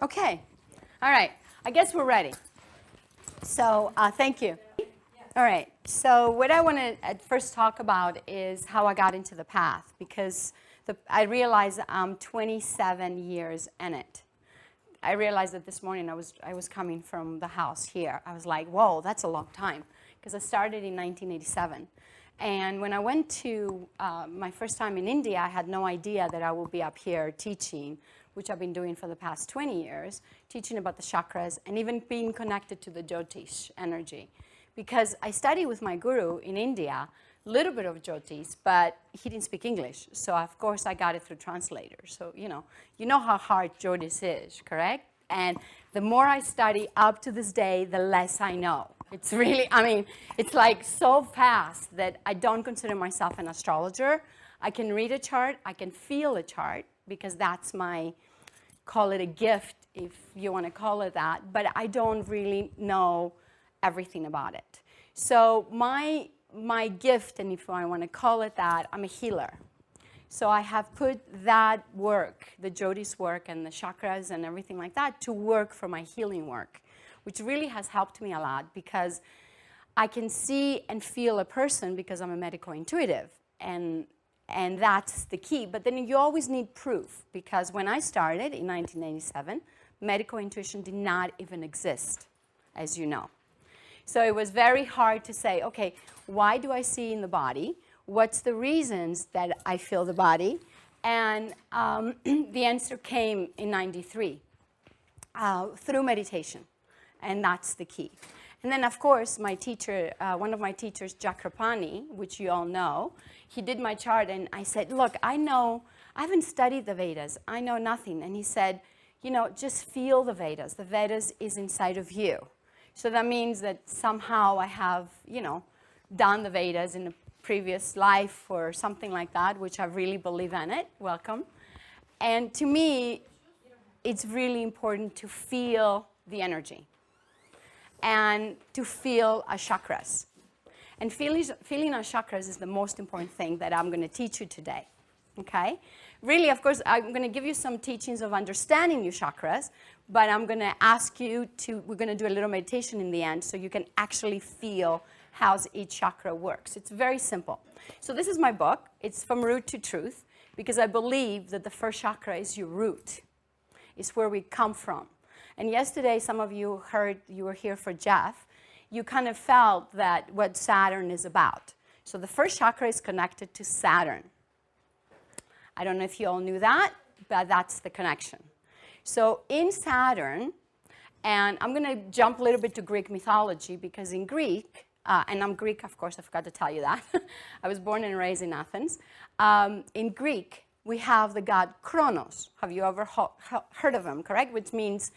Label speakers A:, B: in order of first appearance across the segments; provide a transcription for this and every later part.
A: Okay. All right. I guess we're ready. So thank you. All right. So what I want to at first talk about is how I got into the path, because I realized I'm 27 years in it. I realized that this morning I was coming from the house here. I was like, whoa, that's a long time, because I started in 1987. And when I went to my first time in India, I had no idea that I would be up here teaching, which I've been doing for the past 20 years, teaching about the chakras and even being connected to the Jyotish energy. Because I studied with my guru in India, a little bit of Jyotish, but he didn't speak English. So, of course, I got it through translators. So, you know how hard Jyotish is, correct? And the more I study up to this day, the less I know. It's really, I mean, it's like so fast that I don't consider myself an astrologer. I can read a chart, I can feel a chart, because that's my, call it a gift if you want to call it that, but I don't really know everything about it. So my gift, and if I want to call it that, I'm a healer. So I have put that work, the Jyotish work and the chakras and everything like that, to work for my healing work, which really has helped me a lot, because I can see and feel a person because I'm a medical intuitive, and that's the key. But then you always need proof, because when I started in 1987, medical intuition did not even exist, as you know. So it was very hard to say, okay, why do I see in the body? What's the reasons that I feel the body? And the answer came in 93 through meditation. And that's the key. And then, of course, my teacher, one of my teachers, Chakrapani, which you all know, he did my chart, and I said, look, I haven't studied the Vedas. I know nothing. And he said, just feel the Vedas. The Vedas is inside of you. So that means that somehow I have, done the Vedas in a previous life or something like that, which I really believe in it. Welcome. And to me, it's really important to feel the energy and to feel our chakras. And feeling our chakras is the most important thing that I'm going to teach you today, okay? Really, of course, I'm going to give you some teachings of understanding your chakras, but I'm going to ask you we're going to do a little meditation in the end so you can actually feel how each chakra works. It's very simple. So this is my book. It's From Root to Truth, because I believe that the first chakra is your root. It's where we come from. And yesterday, some of you heard, you were here for Jeff, you kind of felt that what Saturn is about. So the first chakra is connected to Saturn. I don't know if you all knew that, but that's the connection. So in Saturn, and I'm going to jump a little bit to Greek mythology, because in Greek, and I'm Greek, of course, I forgot to tell you that. I was born and raised in Athens. In Greek, we have the god Kronos. Have you ever heard of him, correct? Which means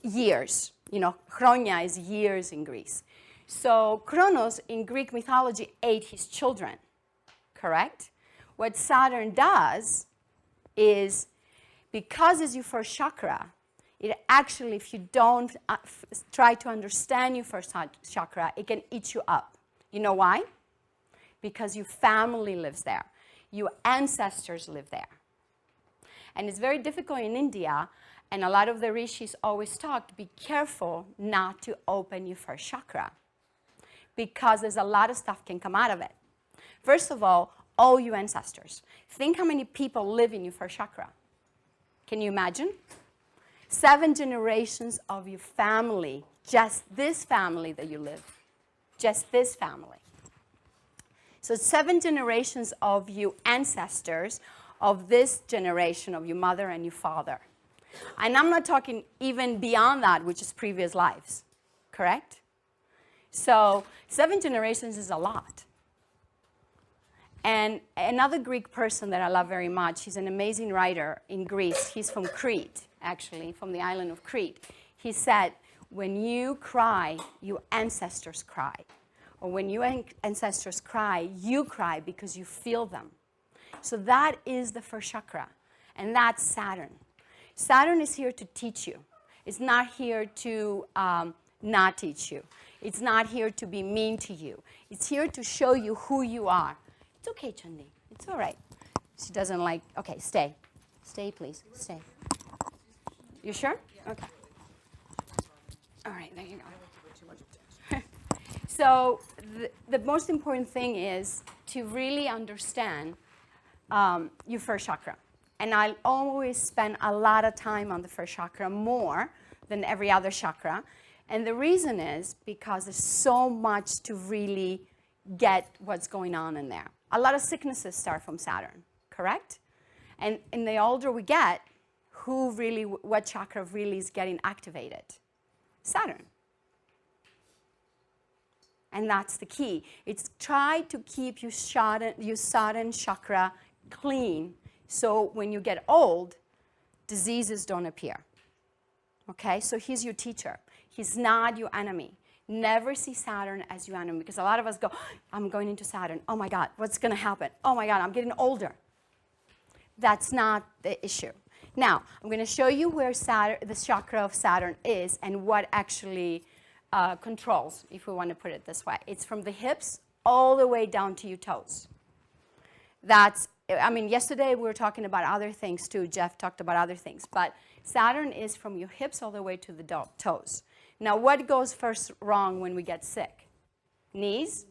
A: years. Chronia is years in Greece. So Kronos in Greek mythology ate his children, correct? What Saturn does is, because it's your first chakra, it actually, if you don't try to understand your first chakra, it can eat you up. You know why? Because your family lives there. Your ancestors live there. And it's very difficult in India, and a lot of the rishis always talk, be careful not to open your first chakra, because there's a lot of stuff can come out of it. First of all your ancestors. Think how many people live in your first chakra. Can you imagine? 7 generations of your family, just this family that you live, just this family. So 7 generations of your ancestors, of this generation of your mother and your father. And I'm not talking even beyond that, which is previous lives, correct? So 7 generations is a lot. And another Greek person that I love very much, he's an amazing writer in Greece. He's from Crete, actually, from the island of Crete. He said, when you cry, your ancestors cry. Or when your ancestors cry, you cry because you feel them. So that is the first chakra, and that's Saturn. Saturn is here to teach you. It's not here to not teach you. It's not here to be mean to you. It's here to show you who you are. It's okay, Chandi. It's all right. She doesn't like, okay, stay. Stay, please. Stay. You sure? Yeah. Okay. All right, there you go. So the most important thing is to really understand your first chakra. And I'll always spend a lot of time on the first chakra, more than every other chakra. And the reason is because there's so much to really get what's going on in there. A lot of sicknesses start from Saturn, correct? And the older we get, what chakra really is getting activated? Saturn. And that's the key. It's try to keep your Saturn chakra clean, so when you get old, diseases don't appear. Okay, so he's your teacher. He's not your enemy. Never see Saturn as your enemy, because a lot of us go, I'm going into Saturn. Oh my God, what's going to happen? Oh my God, I'm getting older. That's not the issue. Now, I'm going to show you where the chakra of Saturn is and what actually controls, if we want to put it this way. It's from the hips all the way down to your toes. Yesterday we were talking about other things too. Jeff talked about other things. But Saturn is from your hips all the way to the toes. Now, what goes first wrong when we get sick? Knees,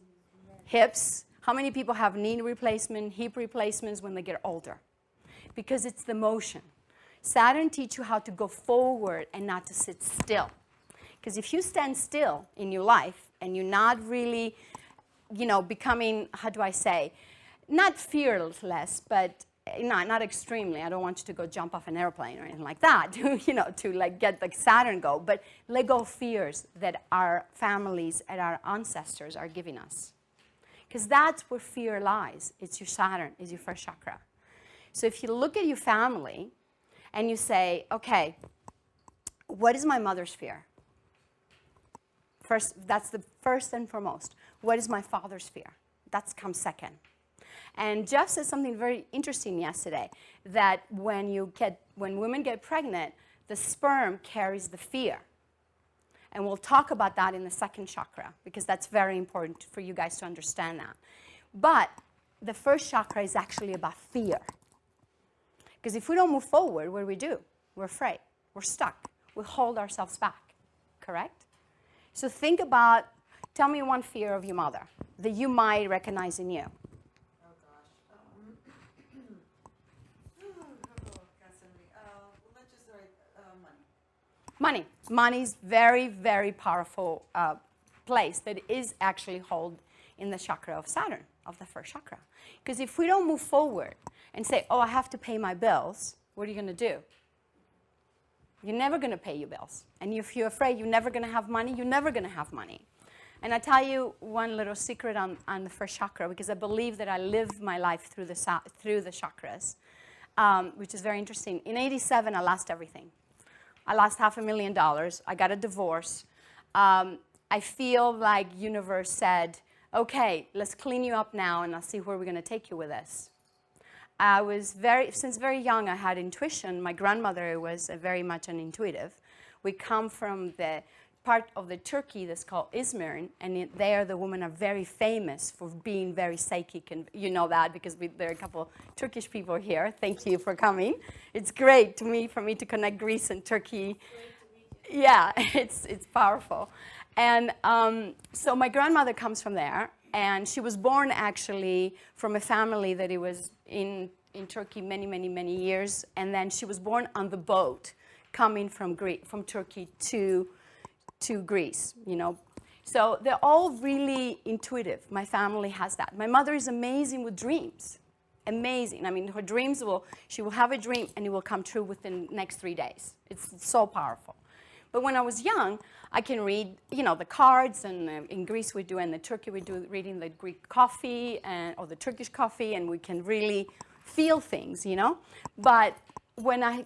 A: hips. How many people have knee replacement, hip replacements when they get older? Because it's the motion. Saturn teaches you how to go forward and not to sit still. Because if you stand still in your life and you're not really, becoming, how do I say, not fearless, but not extremely. I don't want you to go jump off an airplane or anything like that, to like get the Saturn go. But let go of fears that our families and our ancestors are giving us. Because that's where fear lies. It's your Saturn, is your first chakra. So if you look at your family and you say, okay, what is my mother's fear? First, that's the first and foremost. What is my father's fear? That comes second. And Jeff said something very interesting yesterday, that when women get pregnant, the sperm carries the fear. And we'll talk about that in the second chakra, because that's very important for you guys to understand that. But the first chakra is actually about fear. Because if we don't move forward, what do? We're afraid. We're stuck. We hold ourselves back, correct? So think about, tell me one fear of your mother that you might recognize in you. Money. Money is very, very powerful place that is actually held in the chakra of Saturn, of the first chakra. Because if we don't move forward and say, oh, I have to pay my bills, what are you going to do? You're never going to pay your bills. And if you're afraid you're never going to have money, you're never going to have money. And I tell you one little secret on the first chakra, because I believe that I live my life through the chakras, which is very interesting. In '87, I lost everything. I lost $500,000. I got a divorce. I feel like universe said, okay, let's clean you up now, and I'll see where we're going to take you with this. Since very young, I had intuition. My grandmother was very much an intuitive. We come from the part of the Turkey that's called Izmir, and there the women are very famous for being very psychic, and you know that because there are a couple Turkish people here. Thank you for coming. It's great for me to connect Greece and Turkey. Yeah, it's powerful. And so my grandmother comes from there, and she was born actually from a family that it was in Turkey many, many, many years, and then she was born on the boat coming from Turkey to Greece, So they're all really intuitive. My family has that. My mother is amazing with dreams. Amazing. I mean, her dreams she will have a dream and it will come true within the next 3 days. It's so powerful. But when I was young, I can read, the cards, and in Greece we do, and in Turkey we do reading the Greek coffee or the Turkish coffee, and we can really feel things, But when I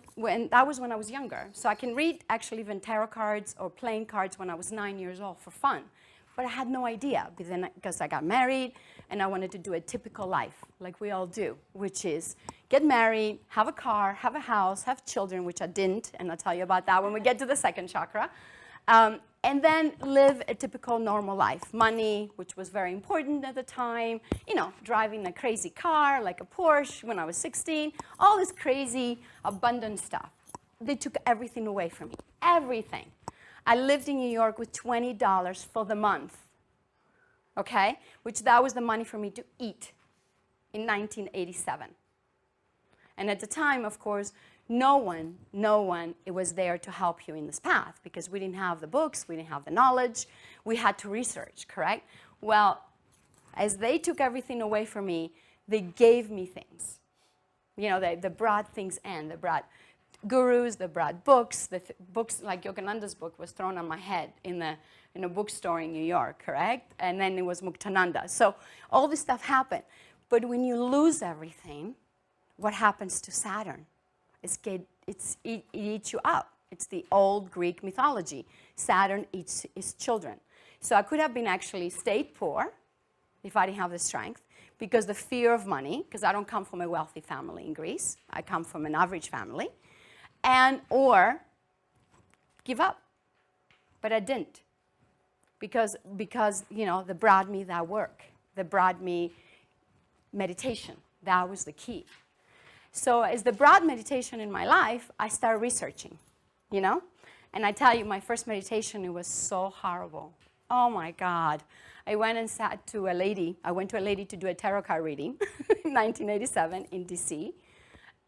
A: was younger. So I can read actually even tarot cards or playing cards when I was 9 years old for fun. But I had no idea because I got married and I wanted to do a typical life like we all do, which is get married, have a car, have a house, have children, which I didn't, and I'll tell you about that when we get to the second chakra. And then live a typical normal life. Money, which was very important at the time, driving a crazy car like a Porsche when I was 16, all this crazy abundant stuff. they took everything away from me, everything. I lived in New York with $20 for the month, okay? Which that was the money for me to eat in 1987. And at the time, of course, no one it was there to help you in this path because we didn't have the books, we didn't have the knowledge, we had to research, correct? Well, as they took everything away from me, they gave me things. You know, they brought things in. They brought gurus, they brought books. Books like Yogananda's book was thrown on my head in a bookstore in New York, correct? And then it was Muktananda. So all this stuff happened. But when you lose everything, what happens to Saturn? It eats you up. It's the old Greek mythology. Saturn eats his children. So I could have been actually stayed poor if I didn't have the strength, because the fear of money, because I don't come from a wealthy family in Greece. I come from an average family. Or give up. But I didn't. Because you know, they brought me that work. They brought me meditation. That was the key. So as they brought meditation in my life, I started researching, you know? And I tell you, my first meditation, it was so horrible. Oh my God. I went and sat to a lady. I went to a lady to do a tarot card reading in 1987 in DC.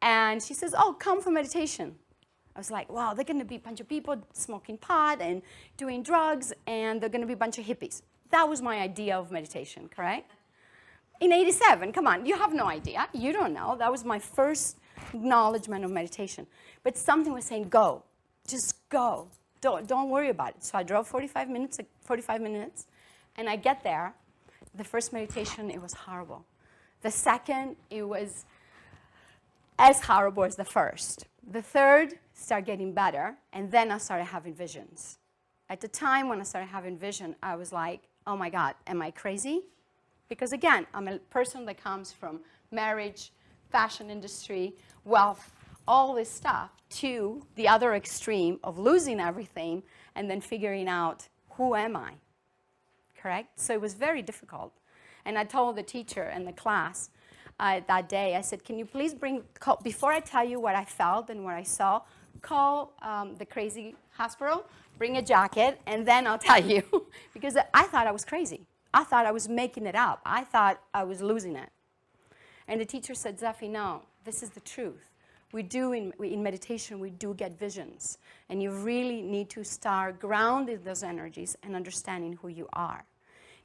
A: And she says, oh, come for meditation. I was like, wow, they're going to be a bunch of people smoking pot and doing drugs, and they're going to be a bunch of hippies. That was my idea of meditation, correct? In 87, come on, you have no idea. You don't know. That was my first acknowledgement of meditation. But something was saying, go. Just go. Don't worry about it. So I drove 45 minutes, and I get there. The first meditation, it was horrible. The second, it was as horrible as the first. The third started getting better, and then I started having visions. At the time when I started having vision, I was like, oh my God, am I crazy? Because again, I'm a person that comes from marriage, fashion industry, wealth, all this stuff, to the other extreme of losing everything and then figuring out, who am I? Correct? So it was very difficult. And I told the teacher in the class that day, I said, can you please before I tell you what I felt and what I saw, call the crazy hospital, bring a jacket, and then I'll tell you. Because I thought I was crazy. I thought I was making it up. I thought I was losing it. And the teacher said, Zephy, no, this is the truth. We do, in meditation, we do get visions. And you really need to start grounding those energies and understanding who you are.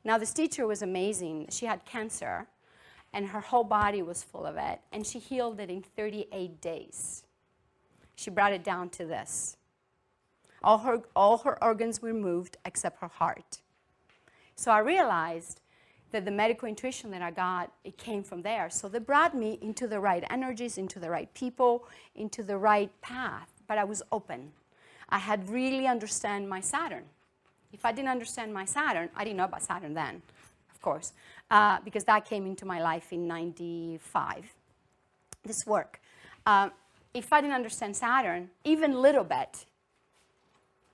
A: Now, this teacher was amazing. She had cancer, and her whole body was full of it. And she healed it in 38 days. She brought it down to this. All her organs were moved except her heart. So I realized that the medical intuition that I got, it came from there. So they brought me into the right energies, into the right people, into the right path. But I was open. I had really understand my Saturn. If I didn't understand my Saturn, I didn't know about Saturn then, of course, because that came into my life in 95, this work. If I didn't understand Saturn, even a little bit,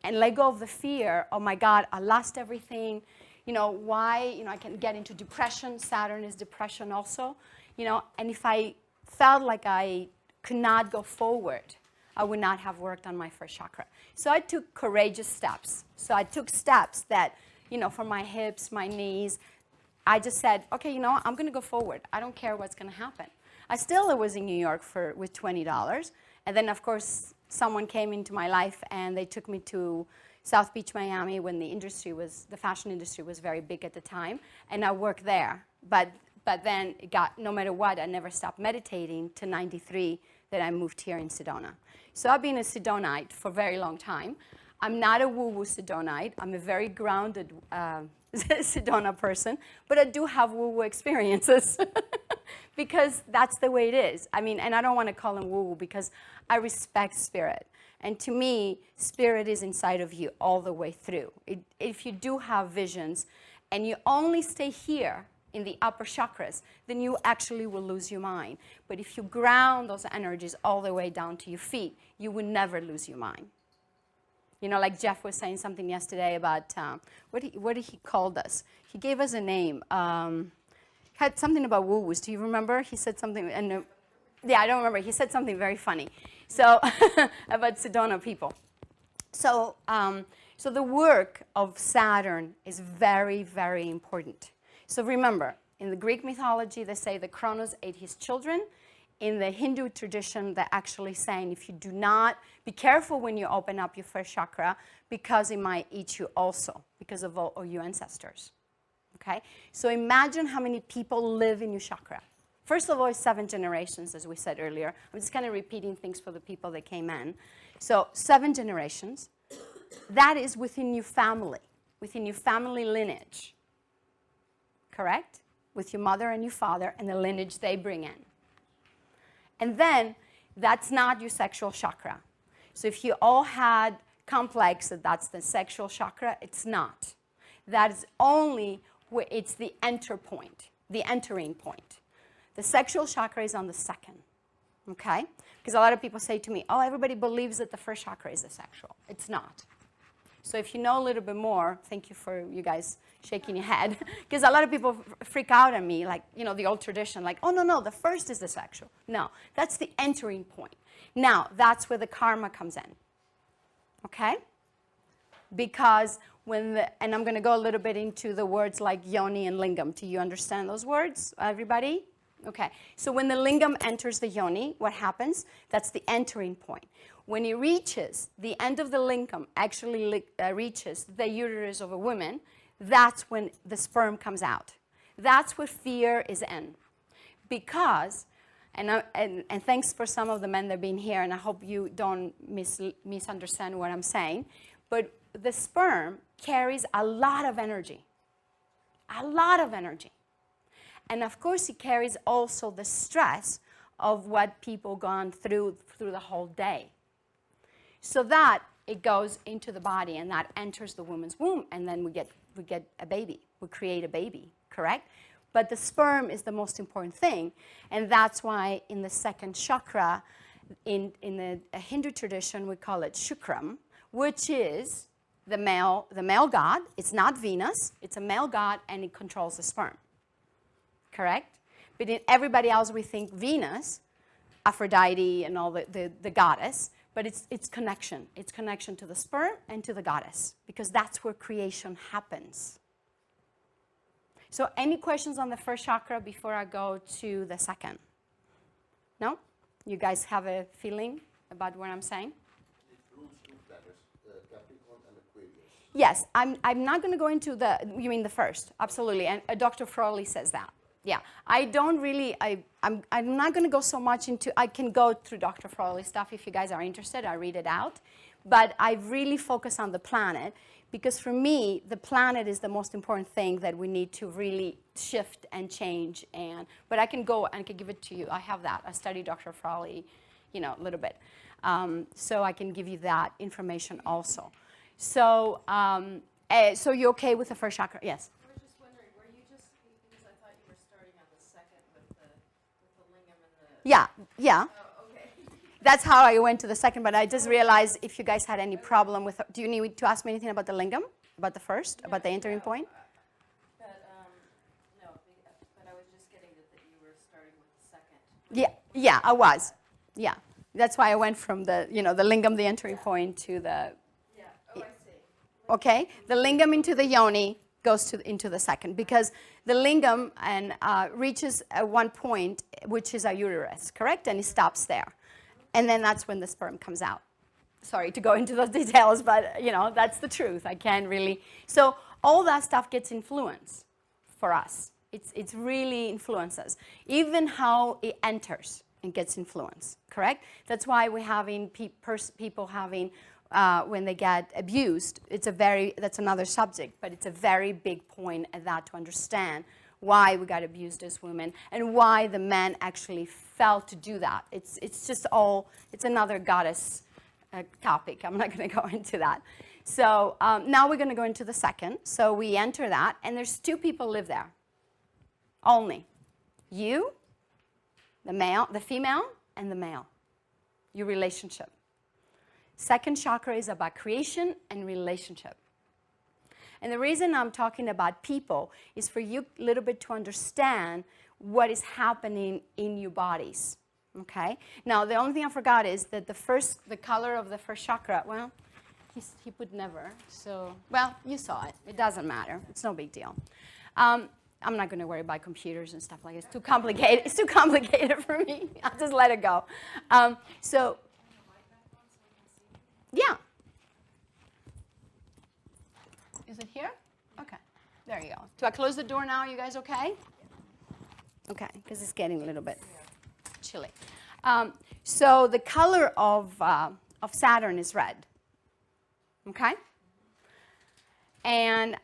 A: and let go of the fear, oh my God, I lost everything, you know, why, you know, I can get into depression. Saturn is depression also, you know, and if I felt like I could not go forward, I would not have worked on my first chakra. So I took courageous steps. So I took steps that, you know, for my hips, my knees, I just said, okay, you know what, I'm going to go forward. I don't care what's going to happen. I still was in New York with $20. And then, of course, someone came into my life and they took me to South Beach, Miami, when the fashion industry was very big at the time, and I worked there. But then it got, no matter what, I never stopped meditating to 93 that I moved here in Sedona. So I've been a Sedonite for a very long time. I'm not a woo-woo Sedonite. I'm a very grounded Sedona person, but I do have woo-woo experiences because that's the way it is. I mean, and I don't want to call them woo-woo because I respect spirit. And to me, spirit is inside of you all the way through. If you do have visions and you only stay here in the upper chakras, then you actually will lose your mind. But if you ground those energies all the way down to your feet, you will never lose your mind. You know, like Jeff was saying something yesterday about, what did he call us? He gave us a name. Had something about woo-woos. Do you remember? He said something, and yeah, I don't remember. He said something very funny. So about Sedona people. So, so the work of Saturn is very, very important. So remember, in the Greek mythology, they say that Kronos ate his children. In the Hindu tradition, they're actually saying if you do not, be careful when you open up your first chakra because it might eat you also because of all your ancestors. Okay? So imagine how many people live in your chakra. First of all, it's 7 generations, as we said earlier. I'm just kind of repeating things for the people that came in. So 7 generations. That is within your family lineage. Correct? With your mother and your father and the lineage they bring in. And then, that's not your sexual chakra. So if you all had complex that that's the sexual chakra, it's not. That is only where it's the entering point. The sexual chakra is on the second, okay? Because a lot of people say to me, oh, everybody believes that the first chakra is the sexual. It's not. So if you know a little bit more, thank you for you guys shaking your head, because a lot of people freak out on me, like, you know, the old tradition, like, oh, no, the first is the sexual. No, that's the entering point. Now, that's where the karma comes in, okay? Because and I'm going to go a little bit into the words like yoni and lingam. Do you understand those words, everybody? Okay, so when the lingam enters the yoni, what happens? That's the entering point. When it reaches, the end of the lingam actually reaches the uterus of a woman, that's when the sperm comes out. That's where fear is in. Because, and thanks for some of the men that have been here, and I hope you don't misunderstand what I'm saying, but the sperm carries a lot of energy. A lot of energy. And of course, it carries also the stress of what people gone through the whole day. So that it goes into the body and that enters the woman's womb, and then we get a baby. We create a baby, correct? But the sperm is the most important thing, and that's why in the second chakra, in the Hindu tradition, we call it Shukram, which is the male god. It's not Venus. It's a male god, and it controls the sperm. Correct? But in everybody else, we think Venus, Aphrodite, and all the goddess. But it's connection. It's connection to the sperm and to the goddess, because that's where creation happens. So any questions on the first chakra before I go to the second? No? You guys have a feeling about what I'm saying? Yes, I'm not going to go into you mean the first, absolutely, and Dr. Frawley says that. Yeah, I don't really, I'm not going to go so much into, I can go through Dr. Frawley stuff if you guys are interested, I read it out, but I really focus on the planet, because for me, the planet is the most important thing that we need to really shift and change, but I can go and I can give it to you, I have that, I study Dr. Frawley, you know, a little bit, so I can give you that information also. So, so you're okay with the first chakra? Yes.
B: I was just wondering, were you just, because I thought you were starting on the second with the lingam and the...
A: Yeah.
B: Oh, okay.
A: That's how I went to the second, but I just realized if you guys had any problem with, do you need to ask me anything about the lingam? About the first? About the entering point?
B: No, but I was just getting that you were starting with the second.
A: Yeah, I was. Yeah. That's why I went from the, you know, the lingam, the entering point, to the...
B: Oh, I see.
A: Okay, the lingam into the yoni goes into the second, because the lingam reaches at one point, which is our uterus, correct? And it stops there. And then that's when the sperm comes out. Sorry to go into those details, but, you know, that's the truth. I can't really... So all that stuff gets influenced for us. It's really influences. Even how it enters and gets influenced, correct? That's why we're having people having... when they get abused, that's another subject, but it's a very big point at that to understand why we got abused as women and why the men actually felt to do that. It's just all, it's another goddess topic. I'm not going to go into that. So now we're going to go into the second. So we enter that, and there's 2 people live there. Only. You, the female, and the male. Your relationship. Second chakra is about creation and relationship. And the reason I'm talking about people is for you a little bit to understand what is happening in your bodies. Okay. Now, the only thing I forgot is that the color of the first chakra, well, he put never. So, well, you saw it. It doesn't matter. It's no big deal. I'm not going to worry about computers and stuff like that. It's too complicated. It's too complicated for me. I'll just let it go. So, yeah. Is it here? Okay. There you go. Do I close the door now? You guys okay? Okay, because it's getting a little bit chilly. So the color of Saturn is red. Okay? And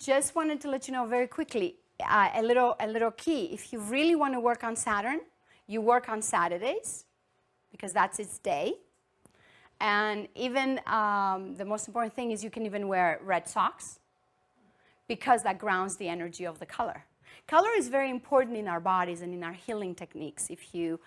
A: just wanted to let you know very quickly, a little key. If you really want to work on Saturn, you work on Saturdays, because that's its day. And even the most important thing is you can even wear red socks, because that grounds the energy of the color. Color is very important in our bodies and in our healing techniques. If you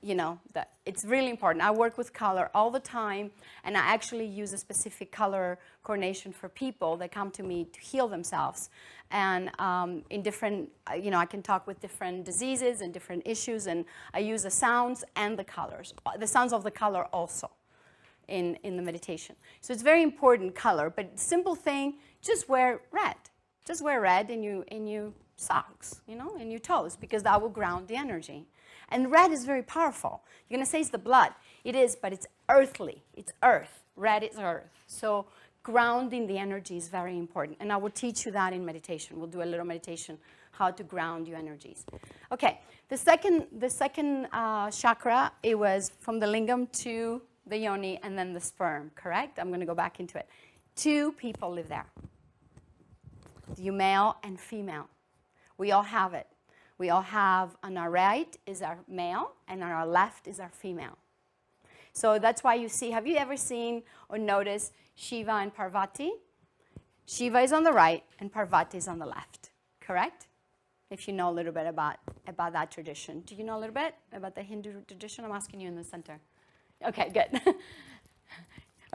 A: know, it's really important. I work with color all the time, and I actually use a specific color coordination for people that come to me to heal themselves. And in different, I can talk with different diseases and different issues, and I use the sounds and the colors, the sounds of the color also in the meditation. So it's very important, color, but simple thing, just wear red. Just wear red in your socks, in your toes, because that will ground the energy. And red is very powerful. You're going to say it's the blood. It is, but it's earthly. It's earth. Red is earth. So grounding the energy is very important. And I will teach you that in meditation. We'll do a little meditation, how to ground your energies. Okay, the second chakra, it was from the lingam to the yoni and then the sperm, correct? I'm going to go back into it. 2 people live there. You male and female. We all have it. We all have, on our right is our male, and on our left is our female. So that's why you see, have you ever seen or noticed Shiva and Parvati? Shiva is on the right, and Parvati is on the left, correct? If you know a little bit about that tradition. Do you know a little bit about the Hindu tradition? I'm asking you in the center. Okay, good.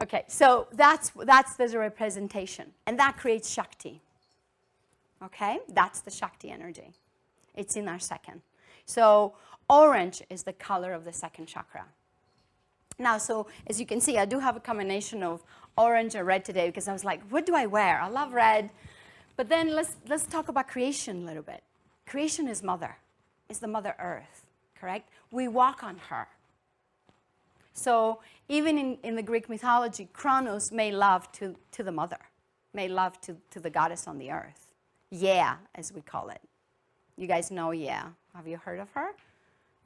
A: Okay, so there's a representation, and that creates Shakti. Okay, that's the Shakti energy. It's in our second. So orange is the color of the second chakra. Now, so as you can see, I do have a combination of orange and red today, because I was like, what do I wear? I love red. But then let's talk about creation a little bit. Creation is mother. It's the Mother Earth, correct? We walk on her. So even in the Greek mythology, Kronos made love to the mother, made love to the goddess on the earth. Yeah, as we call it. You guys know Yeah. Have you heard of her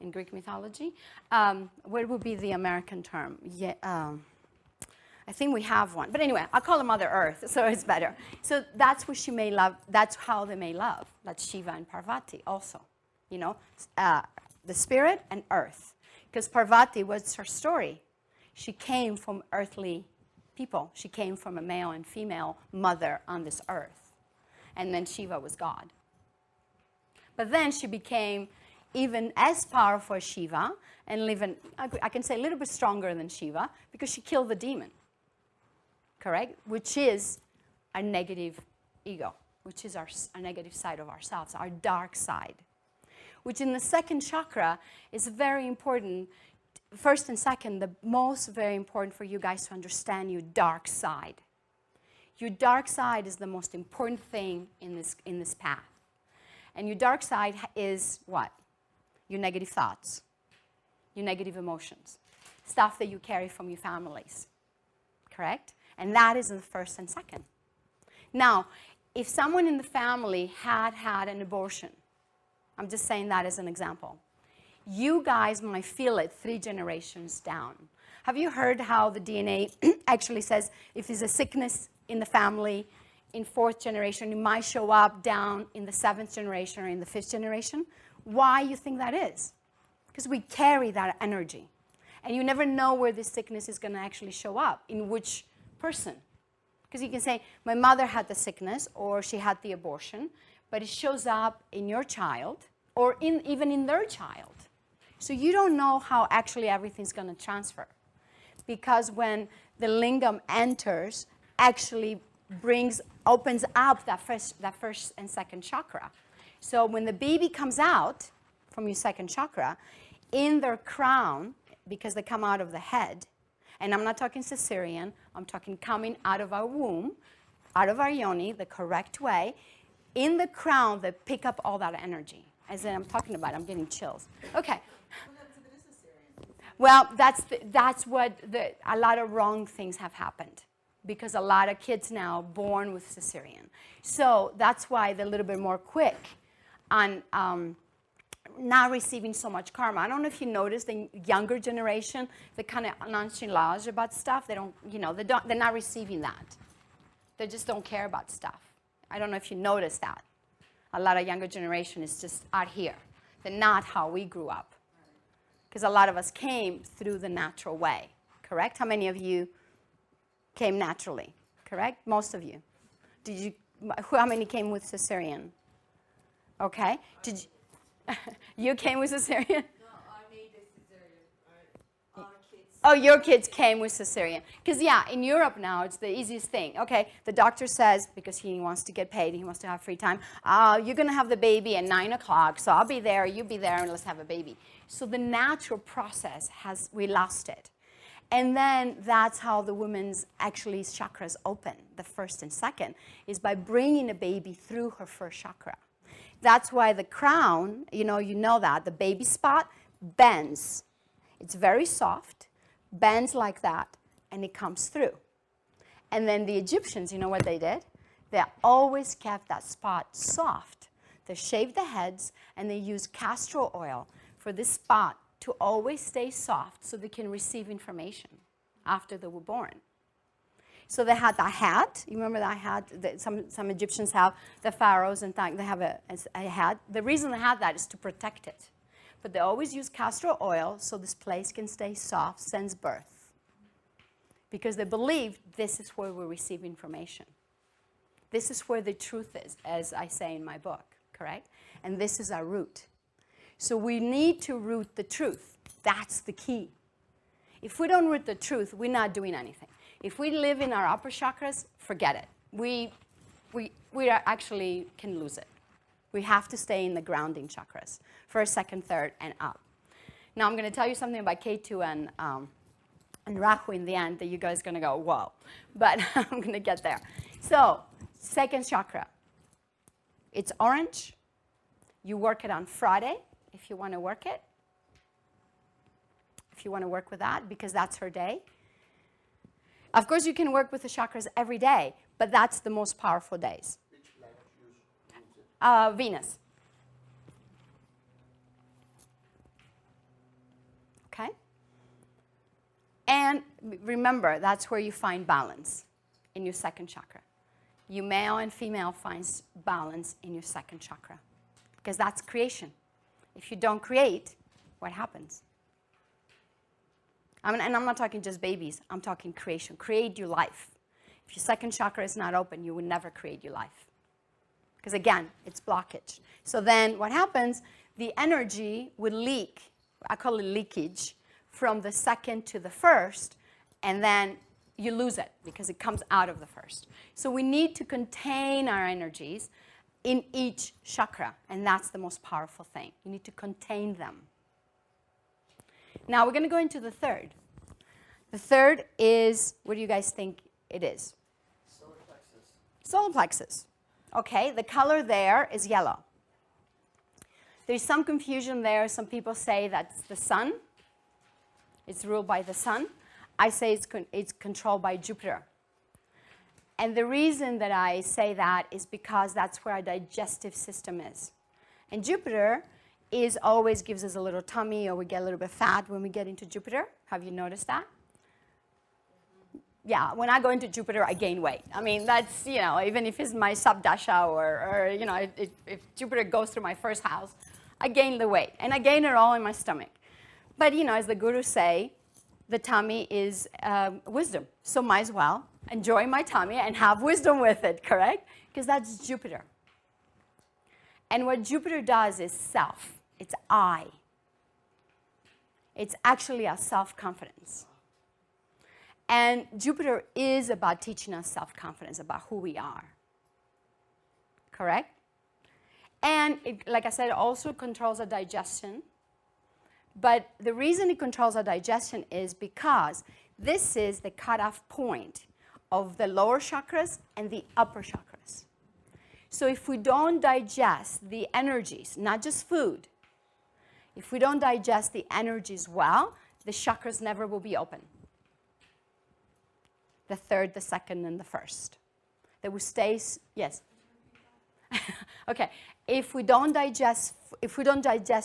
A: in Greek mythology? What would be the American term? Yeah, I think we have one. But anyway, I'll call her Mother Earth, so it's better. So that's what she made love. That's how they made love. That's Shiva and Parvati also. The spirit and earth. Because Parvati, what's her story? She came from earthly people. She came from a male and female mother on this earth. And then Shiva was God. But then she became even as powerful as Shiva, and even, I can say a little bit stronger than Shiva, because she killed the demon, correct? Which is our negative ego, which is our negative side of ourselves, our dark side, which in the second chakra is very important. First and second, the most very important for you guys to understand your dark side. Your dark side is the most important thing in this path. And your dark side is what? Your negative thoughts, your negative emotions, stuff that you carry from your families, correct? And that is in the first and second. Now, if someone in the family had an abortion, I'm just saying that as an example, you guys might feel it 3 generations down. Have you heard how the DNA actually says if there's a sickness in the family, in 4th generation, it might show up down in the 7th generation or in the 5th generation? Why you think that is? Because we carry that energy. And you never know where this sickness is going to actually show up, in which person. Because you can say, my mother had the sickness, or she had the abortion, but it shows up in your child, or even in their child. So you don't know how actually everything's going to transfer. Because when the lingam enters, actually opens up that first and second chakra. So when the baby comes out from your second chakra, in their crown, because they come out of the head, and I'm not talking cesarean, I'm talking coming out of our womb, out of our yoni, the correct way. In the crown, they pick up all that energy. As in, I'm talking about, I'm getting chills. Okay. Well, that's what a lot of wrong things have happened, because a lot of kids now born with cesarean. So that's why they're a little bit more quick on not receiving so much karma. I don't know if you noticed, the younger generation, they're kind of nonchalant about stuff. They don't, they're not receiving that. They just don't care about stuff. I don't know if you noticed that. A lot of younger generation is just out here. They're not how we grew up. Because a lot of us came through the natural way, correct? How many of you came naturally, correct? Most of you. How many came with cesarean? Okay. Did you, you came with cesarean?
B: No, I made a cesarean. Our kids.
A: Oh, your kids came with cesarean. Because, yeah, in Europe now, it's the easiest thing. Okay, the doctor says, because he wants to get paid, he wants to have free time, you're going to have the baby at 9 o'clock, so I'll be there, you be there, and let's have a baby. So the natural process we lost it. And then that's how the women's actually chakras open, the first and second, is by bringing a baby through her first chakra. That's why the crown, you know that, the baby spot bends. It's very soft, bends like that, and it comes through. And then the Egyptians, you know what they did? They always kept that spot soft. They shaved the heads, and they used castor oil for this spot to always stay soft so they can receive information after they were born. So they had that hat. You remember that hat? Some Egyptians have, the pharaohs and they have a hat. The reason they had that is to protect it. But they always use castor oil so this place can stay soft since birth. Because they believe this is where we receive information. This is where the truth is, as I say in my book, correct? And this is our root. So we need to root the truth. That's the key. If we don't root the truth, we're not doing anything. If we live in our upper chakras, forget it. We actually can lose it. We have to stay in the grounding chakras, first, second, third, and up. Now I'm going to tell you something about K2 and Rahu in the end that you guys are going to go, whoa. But I'm going to get there. So, second chakra. It's orange. You work it on Friday if you want to work it. If you want to work with that, because that's her day. Of course, you can work with the chakras every day, but that's the most powerful days.
C: Which planet
A: Venus. Okay? And remember, that's where you find balance, in your second chakra. You male and female finds balance in your second chakra, because that's creation. If you don't create, what happens? And I'm not talking just babies. I'm talking creation. Create your life. If your second chakra is not open, you will never create your life. Because again, it's blockage. So then what happens, the energy would leak, I call it leakage, from the second to the first, and then you lose it because it comes out of the first. So we need to contain our energies in each chakra, and that's the most powerful thing. You need to contain them. Now we're going to go into the third. The third is, what do you guys think it is?
C: Solar plexus.
A: Solar plexus. Okay, the color there is yellow. There's some confusion there. Some people say that's the sun. It's ruled by the sun. I say it's controlled by Jupiter. And the reason that I say that is because that's where our digestive system is. And Jupiter always gives us a little tummy, or we get a little bit fat when we get into Jupiter. Have you noticed that? Yeah, when I go into Jupiter, I gain weight. I mean, that's, even if it's my subdasha or if Jupiter goes through my first house, I gain the weight. And I gain it all in my stomach. But, as the gurus say, the tummy is wisdom. So might as well enjoy my tummy and have wisdom with it, correct? Because that's Jupiter. And what Jupiter does is self. It's I. It's actually our self-confidence. And Jupiter is about teaching us self-confidence about who we are. Correct? And it, like I said, it also controls our digestion. But the reason it controls our digestion is because this is the cutoff point of the lower chakras and the upper chakras. So if we don't digest the energies, not just food, if we don't digest the energies well, the chakras never will be open. The third, the second, and the first. They will stay, yes? Okay, if we don't digest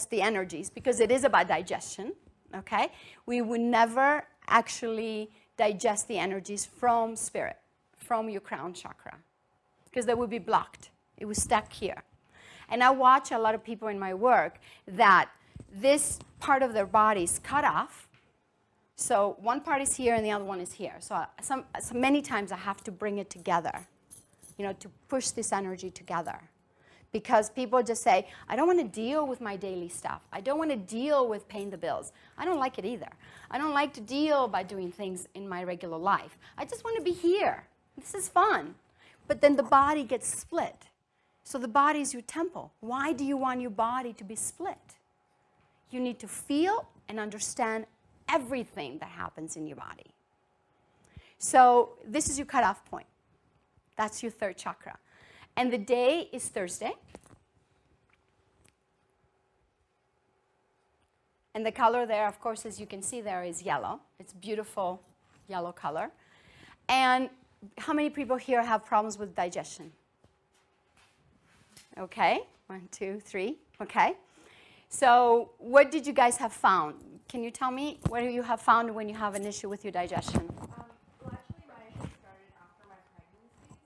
A: the energies, because it is about digestion, okay, we will never actually digest the energies from spirit, from your crown chakra, because they will be blocked. It was stuck here. And I watch a lot of people in my work that this part of their body is cut off. So one part is here and the other one is here. So many times I have to bring it together, to push this energy together. Because people just say, I don't want to deal with my daily stuff. I don't want to deal with paying the bills. I don't like it either. I don't like to deal by doing things in my regular life. I just want to be here. This is fun. But then the body gets split. So the body is your temple. Why do you want your body to be split? You need to feel and understand everything that happens in your body. So this is your cutoff point. That's your third chakra. And the day is Thursday. And the color there, of course, as you can see there, is yellow. It's beautiful yellow color. And how many people here have problems with digestion? Okay, 1, 2, 3, okay. So what did you guys have found? Can you tell me what you have found when you have an issue with your digestion?
B: Well, actually, my issue started after my pregnancies,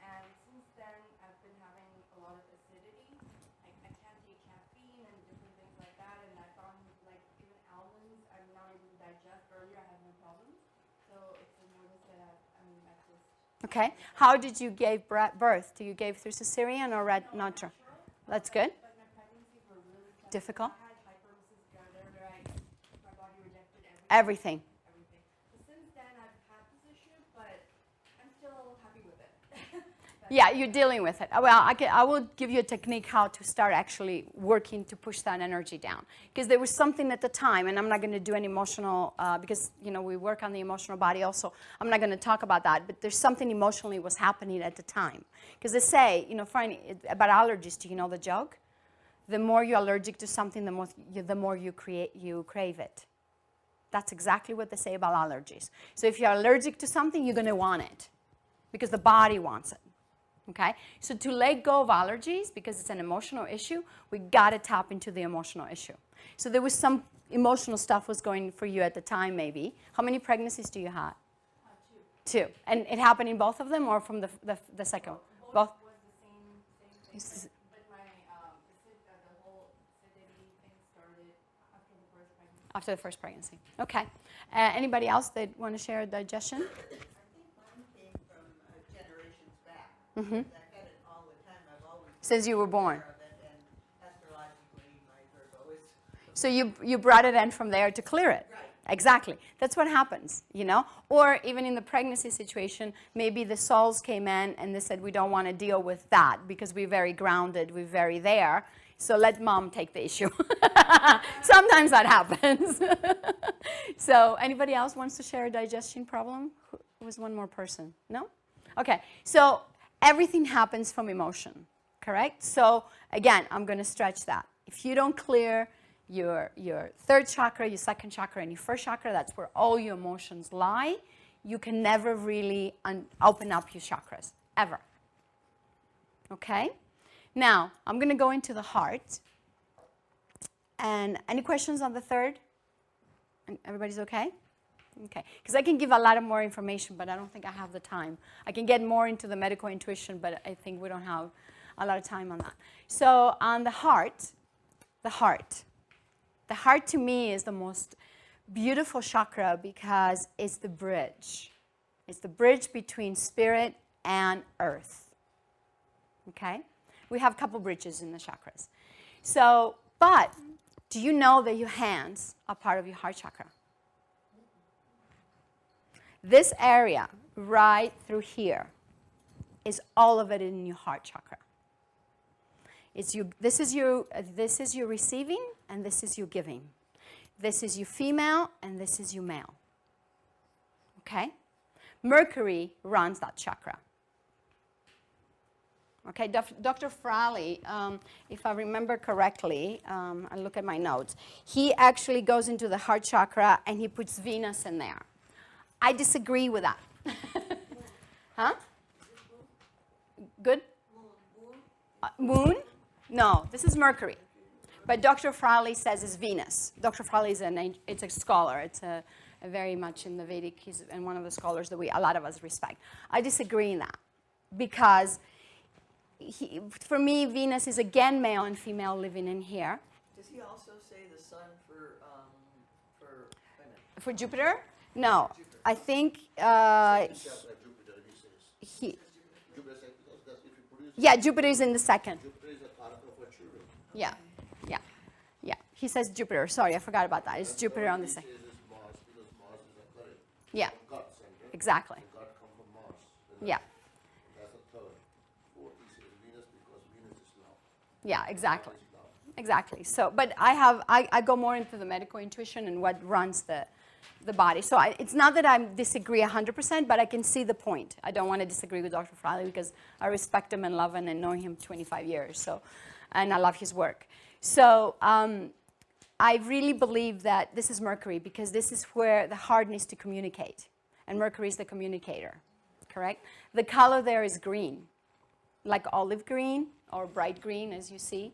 B: and since then, I've been having a lot of acidity. I can't take caffeine and different things like that, and I found, like, even almonds, I'm not able to digest. Earlier, I had no problems, so it's a notice that I just...
A: Okay. How did you give birth? Do you give through cesarean or natural? That's good.
B: But my pregnancies were really tough.
A: Difficult?
B: I had hyperemesis where my body rejected
A: Everything.
B: everything. So since then, I've had this issue, but I'm still happy with it.
A: Yeah, you're dealing with it. Well, I will give you a technique how to start actually working to push that energy down. Because there was something at the time, and I'm not going to do any emotional, because, we work on the emotional body also. I'm not going to talk about that, but there's something emotionally was happening at the time. Because they say, about allergies, do you know the joke? The more you're allergic to something, the more you crave it. That's exactly what they say about allergies. So if you're allergic to something, you're going to want it because the body wants it. Okay? So to let go of allergies, because it's an emotional issue, we got to tap into the emotional issue. So there was some emotional stuff was going for you at the time, maybe. How many pregnancies do you have? 2. And it happened in both of them or from the second? Both?
B: Was the same thing, but my, the whole acidity thing started after the first pregnancy.
A: After the first pregnancy. Okay. Anybody else that want to share digestion?
C: I think mine came from generations back.
A: Mm-hmm.
C: I've had it all the time. I've always
A: Since you were born.
C: aware of it, and astrologically, my Virgo is.
A: So you brought it in from there to clear it.
C: Right.
A: Exactly. That's what happens, Or even in the pregnancy situation, maybe the souls came in and they said, we don't want to deal with that because we're very grounded, we're very there. So let mom take the issue. Sometimes that happens. So anybody else wants to share a digestion problem? Who was one more person? No? Okay. So everything happens from emotion, correct? So again, I'm going to stretch that. If you don't clear your third chakra, your second chakra, and your first chakra, that's where all your emotions lie, you can never really open up your chakras, ever. Okay? Now, I'm going to go into the heart. And any questions on the third? Everybody's okay? Okay. Because I can give a lot of more information, but I don't think I have the time. I can get more into the medical intuition, but I think we don't have a lot of time on that. So on the heart to me is the most beautiful chakra because it's the bridge. It's the bridge between spirit and earth. Okay? We have a couple bridges in the chakras. So, but do you know that your hands are part of your heart chakra? This area right through here is all of it in your heart chakra. This is your receiving and this is your giving. This is you female, and this is you male. Okay? Mercury runs that chakra. Okay, Dr. Fraley, if I remember correctly, I look at my notes, he actually goes into the heart chakra and he puts Venus in there. I disagree with that. Huh? Good? Moon? No, this is Mercury. But Dr. Fraley says it's Venus. Dr. Fraley is it's a scholar. It's a very much in the Vedic. He's and one of the scholars that a lot of us respect. I disagree in that because for me, Venus is again male and female living in here.
C: Does he also say the sun
A: For Jupiter? No.
C: Jupiter.
A: I think Jupiter is in the second. Yeah. He says Jupiter. Sorry, I forgot about that. It's Jupiter on the second. Yeah. Exactly. Yeah. Yeah, exactly. Exactly. So, but I go more into the medical intuition and what runs the body. So it's not that I disagree 100%, but I can see the point. I don't want to disagree with Dr. Fraley because I respect him and love him and know him 25 years. So, and I love his work. So I really believe that this is Mercury because this is where the heart needs to communicate. And Mercury is the communicator, correct? The color there is green, like olive green or bright green, as you see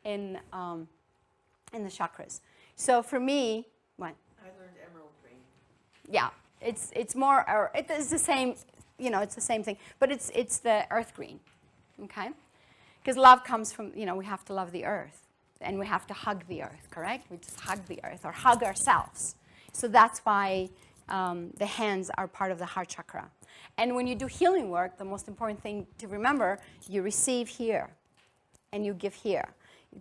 A: in the chakras. So for me, what?
C: I learned emerald green.
A: Yeah, it's more, it's the same, it's the same thing, but it's the earth green, okay? Because love comes from, we have to love the earth, and we have to hug the earth, correct? We just hug the earth or hug ourselves. So that's why the hands are part of the heart chakra. And when you do healing work, the most important thing to remember, you receive here, and you give here.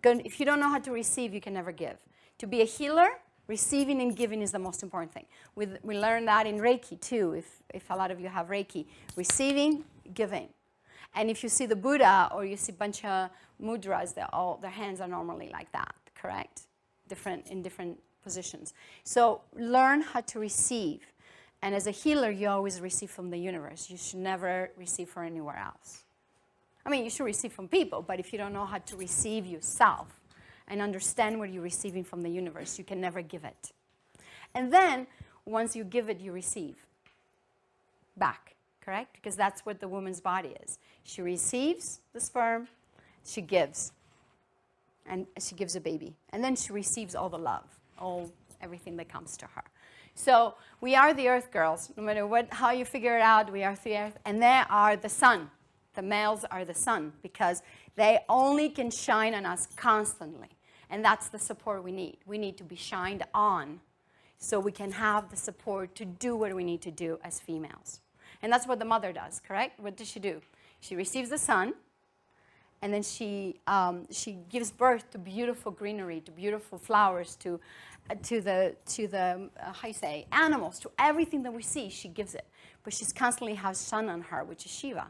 A: If you don't know how to receive, you can never give. To be a healer, receiving and giving is the most important thing. We learn that in Reiki too, if a lot of you have Reiki. Receiving, giving. And if you see the Buddha or you see a bunch of mudras, their hands are normally like that, correct? In different positions. So learn how to receive. And as a healer, you always receive from the universe. You should never receive from anywhere else. I mean, you should receive from people, but if you don't know how to receive yourself and understand what you're receiving from the universe, you can never give it. And then, once you give it, you receive back, correct? Because that's what the woman's body is. She receives the sperm, she gives, and she gives a baby. And then she receives all the love, everything that comes to her. So we are the earth girls. No matter how you figure it out, we are the earth. And they are the sun. The males are the sun because they only can shine on us constantly. And that's the support we need. We need to be shined on so we can have the support to do what we need to do as females. And that's what the mother does, correct? What does she do? She receives the sun, and then she gives birth to beautiful greenery, to beautiful flowers, to the how you say, animals, to everything that we see, she gives it. But she's constantly has sun on her, which is Shiva,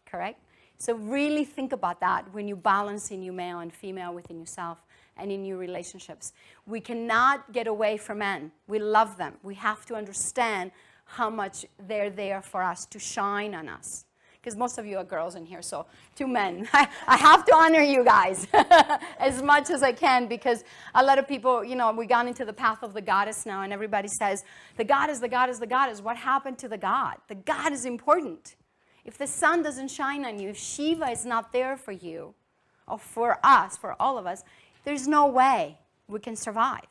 A: correct? So really think about that when you balance in your male and female within yourself and in your relationships. We cannot get away from men. We love them. We have to understand how much they're there for us to shine on us. Because most of you are girls in here, so 2 men. I have to honor you guys as much as I can because a lot of people, we got into the path of the goddess now, and everybody says, the goddess, the goddess, the goddess. What happened to the god? The god is important. If the sun doesn't shine on you, if Shiva is not there for you, or for us, for all of us, there's no way we can survive,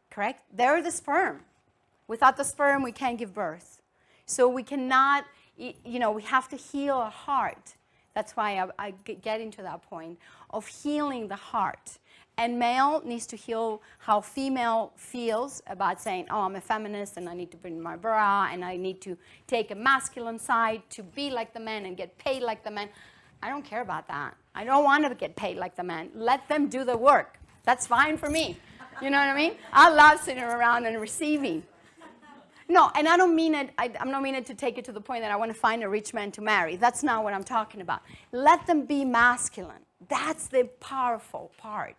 A: correct? They're the sperm. Without the sperm, we can't give birth. So we cannot, we have to heal our heart. That's why I get into that point of healing the heart. And male needs to heal how female feels about saying, oh, I'm a feminist and I need to bring my bra and I need to take a masculine side to be like the man and get paid like the man. I don't care about that. I don't want to get paid like the man. Let them do the work. That's fine for me. You know what I mean? I love sitting around and receiving. No, and I don't mean it, I'm not meaning to take it to the point that I want to find a rich man to marry. That's not what I'm talking about. Let them be masculine. That's the powerful part,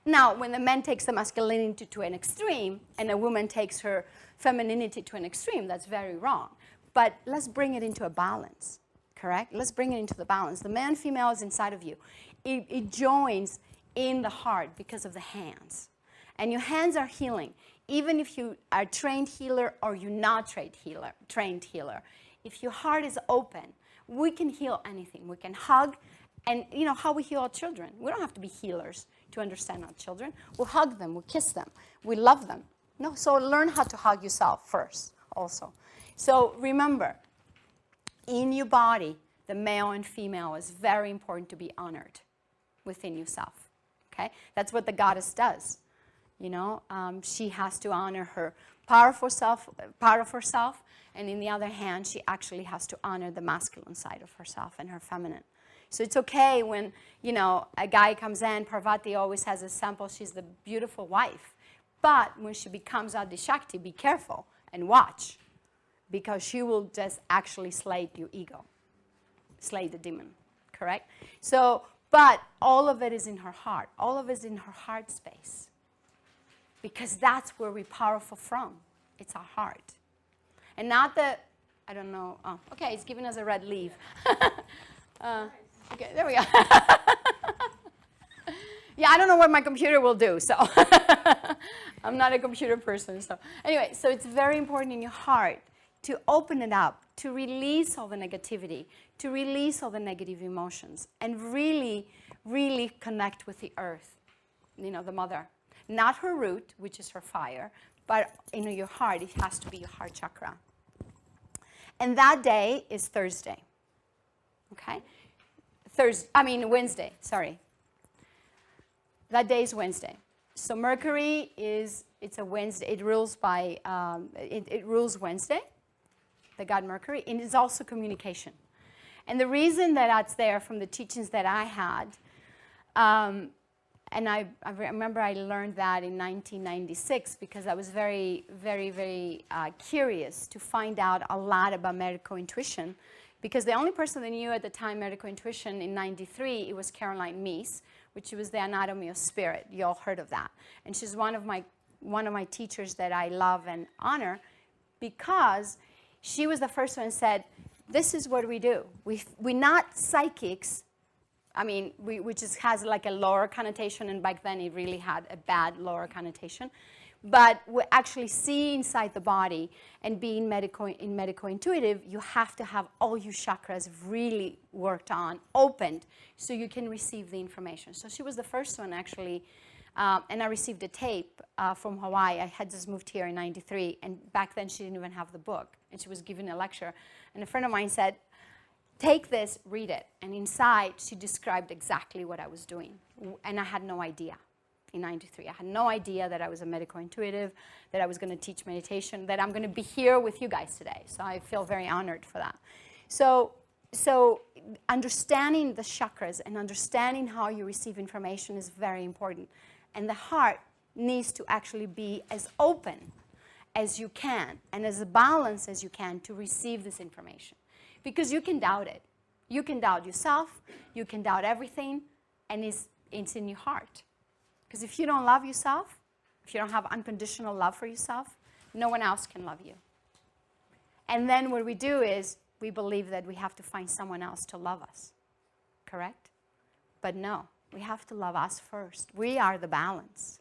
A: Now, when the man takes the masculinity to an extreme and a woman takes her femininity to an extreme, that's very wrong. But let's bring it into a balance, correct? Let's bring it into the balance. The man, female is inside of you. It joins in the heart because of the hands. And your hands are healing. Even if you are a trained healer or you're not trained healer, if your heart is open, we can heal anything. We can hug, and you know how we heal our children. We don't have to be healers to understand our children. We hug them, we kiss them, we love them. No, so learn how to hug yourself first also. So remember, in your body, the male and female is very important to be honored within yourself. Okay? That's what the goddess does. You know, she has to honor her powerful self, part of herself, and in the other hand, she actually has to honor the masculine side of herself and her feminine. So it's okay when, you know, a guy comes in, Parvati always has a sample, she's the beautiful wife. But when she becomes Adi Shakti, be careful and watch, because she will just actually slay your ego, slay the demon, correct? So, but all of it is in her heart. All of it is in her heart space. Because that's where we're powerful from. It's our heart. And not the, I don't know, oh, okay, it's giving us a red leaf. Okay, there we go. Yeah, I don't know what my computer will do, so I'm not a computer person. So anyway, so it's very important in your heart to open it up, to release all the negativity, to release all the negative emotions, and really, really connect with the earth, you know, the mother. Not her root, which is her fire, but in your heart, it has to be your heart chakra. And that day is Thursday, okay? Wednesday, sorry. That day is Wednesday. So Mercury it's a Wednesday, it rules by, it rules Wednesday, the god Mercury, and it's also communication. And the reason that that's there from the teachings that I had, and I remember I learned that in 1996 because I was very, very, very curious to find out a lot about medical intuition, because the only person that knew at the time medical intuition in 93, it was Caroline Meese, which was the anatomy of spirit. You all heard of that. And she's one of my teachers that I love and honor, because she was the first one who said, this is what we do. We're not psychics. I mean, we just has like a lower connotation, and back then it really had a bad lower connotation. But we actually see inside the body, and being medical intuitive, you have to have all your chakras really worked on, opened, so you can receive the information. So she was the first one actually, and I received a tape from Hawaii. I had just moved here in 93, and back then she didn't even have the book, and she was giving a lecture. And a friend of mine said, take this, read it. And inside, she described exactly what I was doing. And I had no idea in 93. I had no idea that I was a medical intuitive, that I was going to teach meditation, that I'm going to be here with you guys today. So I feel very honored for that. So understanding the chakras and understanding how you receive information is very important. And the heart needs to actually be as open as you can and as balanced as you can to receive this information. Because you can doubt it. You can doubt yourself. You can doubt everything. And it's in your heart. Because if you don't love yourself, if you don't have unconditional love for yourself, no one else can love you. And then what we do is we believe that we have to find someone else to love us. Correct? But no, we have to love us first. We are the balance.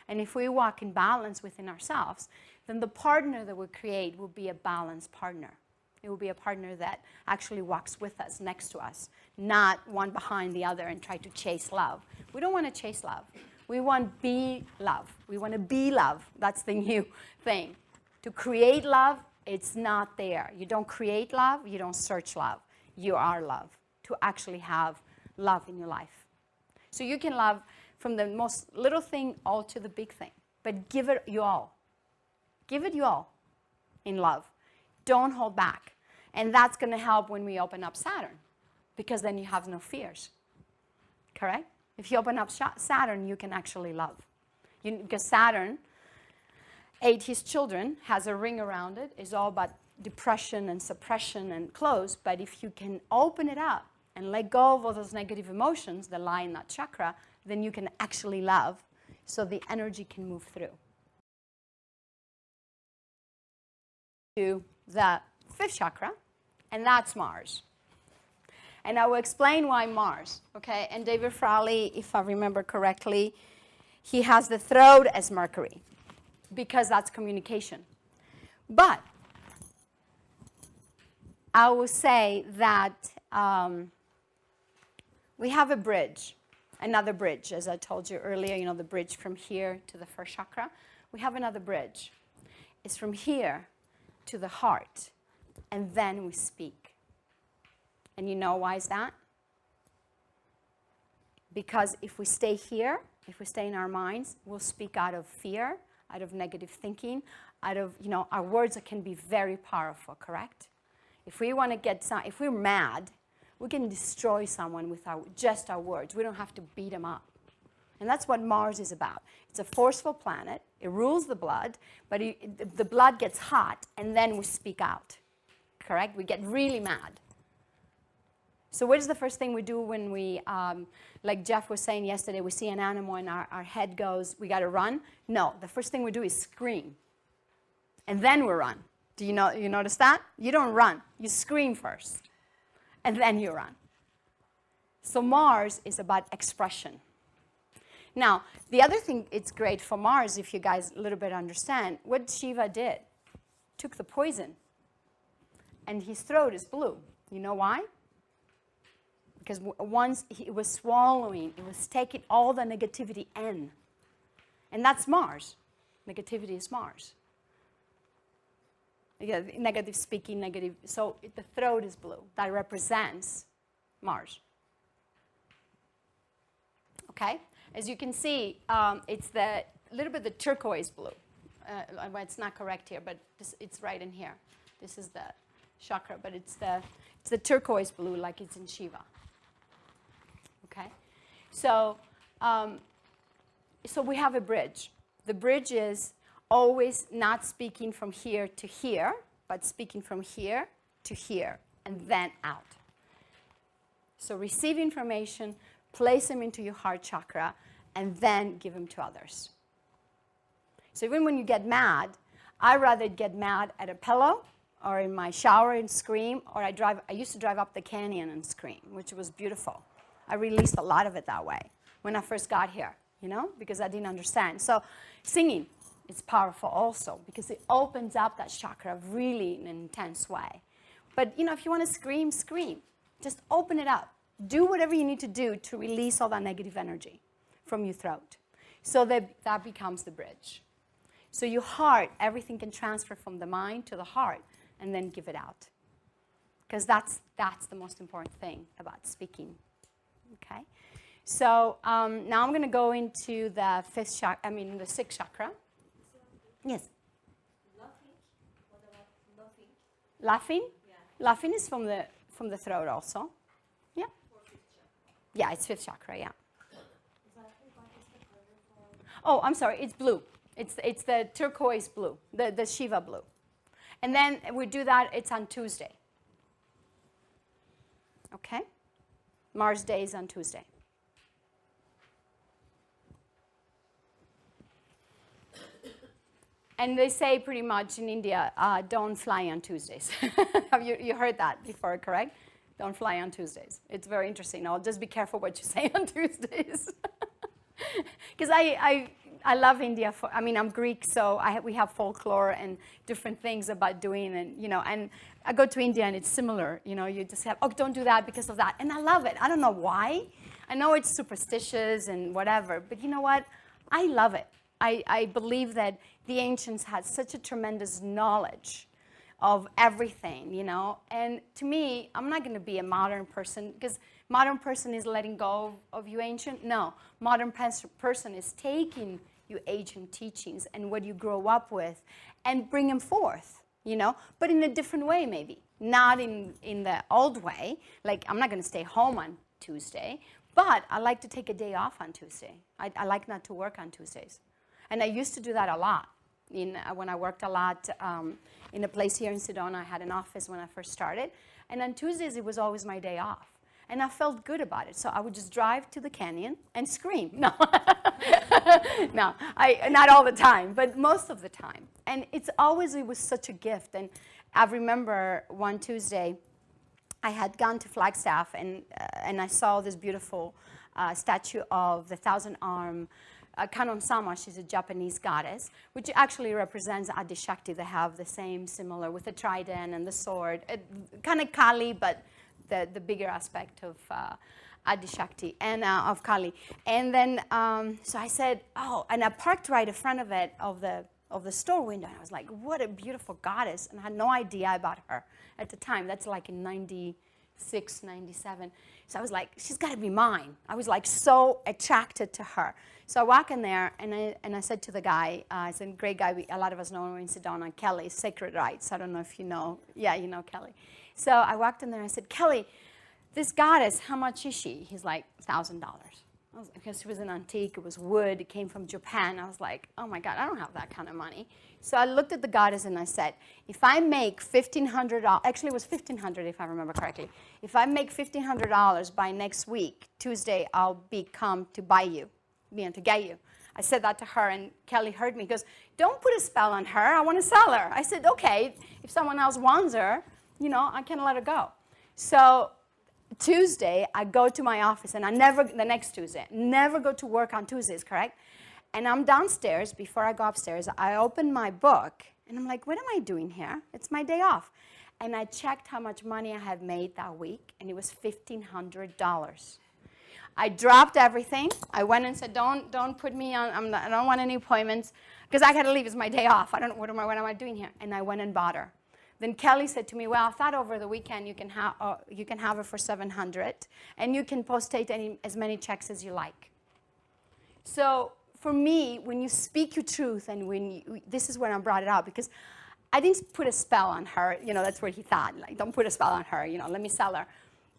A: And if we walk in balance within ourselves, then the partner that we create will be a balanced partner. It will be a partner that actually walks with us, next to us, not one behind the other and try to chase love. We don't want to chase love. We want be love. We want to be love. That's the new thing. To create love, it's not there. You don't create love. You don't search love. You are love. To actually have love in your life. So you can love from the most little thing all to the big thing. But give it you all. Give it you all in love. Don't hold back. And that's going to help when we open up Saturn, because then you have no fears. Correct? If you open up Saturn, you can actually love. Because Saturn ate his children, has a ring around it, is all about depression and suppression and close. But if you can open it up and let go of all those negative emotions that lie in that chakra, then you can actually love. so the energy can move through. To the 5th chakra, and that's Mars. And I will explain why Mars, okay? And David Frawley, if I remember correctly, he has the throat as Mercury, because that's communication. But I will say that we have a bridge, another bridge, as I told you earlier, you know, the bridge from here to the 1st chakra. We have another bridge. It's from here to the heart, and then we speak. And you know why is that? Because if we stay here, if we stay in our minds, we'll speak out of fear, out of negative thinking, out of, you know, our words can be very powerful, correct? If we want to get some, if we're mad, we can destroy someone with just our words. We don't have to beat them up. And that's what Mars is about. It's a forceful planet. It rules the blood, but the blood gets hot, and then we speak out, correct? We get really mad. So what is the first thing we do when we, like Jeff was saying yesterday, we see an animal and our head goes, we got to run? No, the first thing we do is scream. And then we run. Do you notice that? You don't run. You scream first. And then you run. So Mars is about expression. Now, the other thing it's great for Mars, if you guys a little bit understand, what Shiva did, took the poison, and his throat is blue. You know why? Because once he was swallowing, it was taking all the negativity in. And that's Mars. Negativity is Mars. Yeah, negative speaking, negative. So the throat is blue. That represents Mars. Okay? As you can see, it's a little bit the turquoise blue. Well, it's not correct here, but it's right in here. This is the chakra, but it's the turquoise blue like it's in Shiva. Okay? So, so we have a bridge. The bridge is always not speaking from here to here, but speaking from here to here, and then out. So receive information, place them into your heart chakra, and then give them to others. So even when you get mad, I'd rather get mad at a pillow or in my shower and scream, or I used to drive up the canyon and scream, which was beautiful. I released a lot of it that way when I first got here, you know, because I didn't understand. So singing is powerful also because it opens up that chakra really in an intense way. But, you know, if you want to scream, scream. Just open it up. Do whatever you need to do to release all that negative energy from your throat. So that becomes the bridge. So your heart, everything can transfer from the mind to the heart and then give it out. Because that's the most important thing about speaking. Okay? So now I'm going to go into the the 6th chakra. Yes?
C: Laughing? What about laughing?
A: Laughing?
C: Yeah.
A: Laughing is from the throat also. Yeah? Yeah, it's 5th chakra, yeah. Oh, I'm sorry, it's blue. It's the turquoise blue, the Shiva blue. And then we do that, it's on Tuesday. Okay? Mars Day is on Tuesday. And they say pretty much in India, don't fly on Tuesdays. Have you heard that before, correct? Don't fly on Tuesdays. It's very interesting. I'll just be careful what you say on Tuesdays. Because I love India. I'm Greek, so we have folklore and different things about doing, and I go to India and it's similar. You just have, oh, don't do that because of that, and I love it. I don't know why. I know it's superstitious and whatever, but you know what? I love it. I believe that the ancients had such a tremendous knowledge of everything, And to me, I'm not going to be a modern person because modern person is letting go of you ancient. No, modern person is taking you ancient teachings and what you grow up with and bring them forth, but in a different way maybe. Not in the old way. Like, I'm not going to stay home on Tuesday, but I like to take a day off on Tuesday. I like not to work on Tuesdays. And I used to do that a lot. When I worked a lot in a place here in Sedona, I had an office when I first started. And on Tuesdays, it was always my day off. And I felt good about it. So I would just drive to the canyon and scream. No, no, not all the time, but most of the time. And it was such a gift. And I remember one Tuesday, I had gone to Flagstaff, and I saw this beautiful statue of the thousand-arm Kannon-sama. She's a Japanese goddess, which actually represents Adi Shakti. They have the same, similar, with the trident and the sword. Kind of Kali, but the bigger aspect of Adi Shakti and of Kali. And then, so I said, oh, and I parked right in front of it, of the store window. And I was like, what a beautiful goddess. And I had no idea about her at the time. That's like in 96, 97. So I was like, she's got to be mine. I was like so attracted to her. So I walk in there, and I said to the guy, he's a great guy. A lot of us know him in Sedona, Kelly, Sacred Rites. I don't know if you know. Yeah, you know Kelly. So I walked in there, and I said, Kelly, this goddess, how much is she? He's like, $1,000. Because it was an antique, it was wood, it came from Japan. I was like, oh my God, I don't have that kind of money. So I looked at the goddess and I said, if I make $1,500, actually it was $1,500 if I remember correctly. If I make $1,500 by next week, Tuesday, I'll come to buy you, to get you. I said that to her, and Kelly heard me. He goes, don't put a spell on her, I want to sell her. I said, okay, if someone else wants her, I can let her go. So Tuesday, I go to my office, and the next Tuesday, never go to work on Tuesdays, correct? And I'm downstairs. Before I go upstairs, I open my book, and I'm like, what am I doing here? It's my day off. And I checked how much money I had made that week, and it was $1,500. I dropped everything. I went and said, don't put me on, I don't want any appointments, because I got to leave. It's my day off. What am I doing here? And I went and bought her. Then Kelly said to me, well, I thought over the weekend you can have it for $700, and you can post-date as many checks as you like. So for me, when you speak your truth, and this is when I brought it out, because I didn't put a spell on her. That's what he thought. Like, don't put a spell on her. Let me sell her.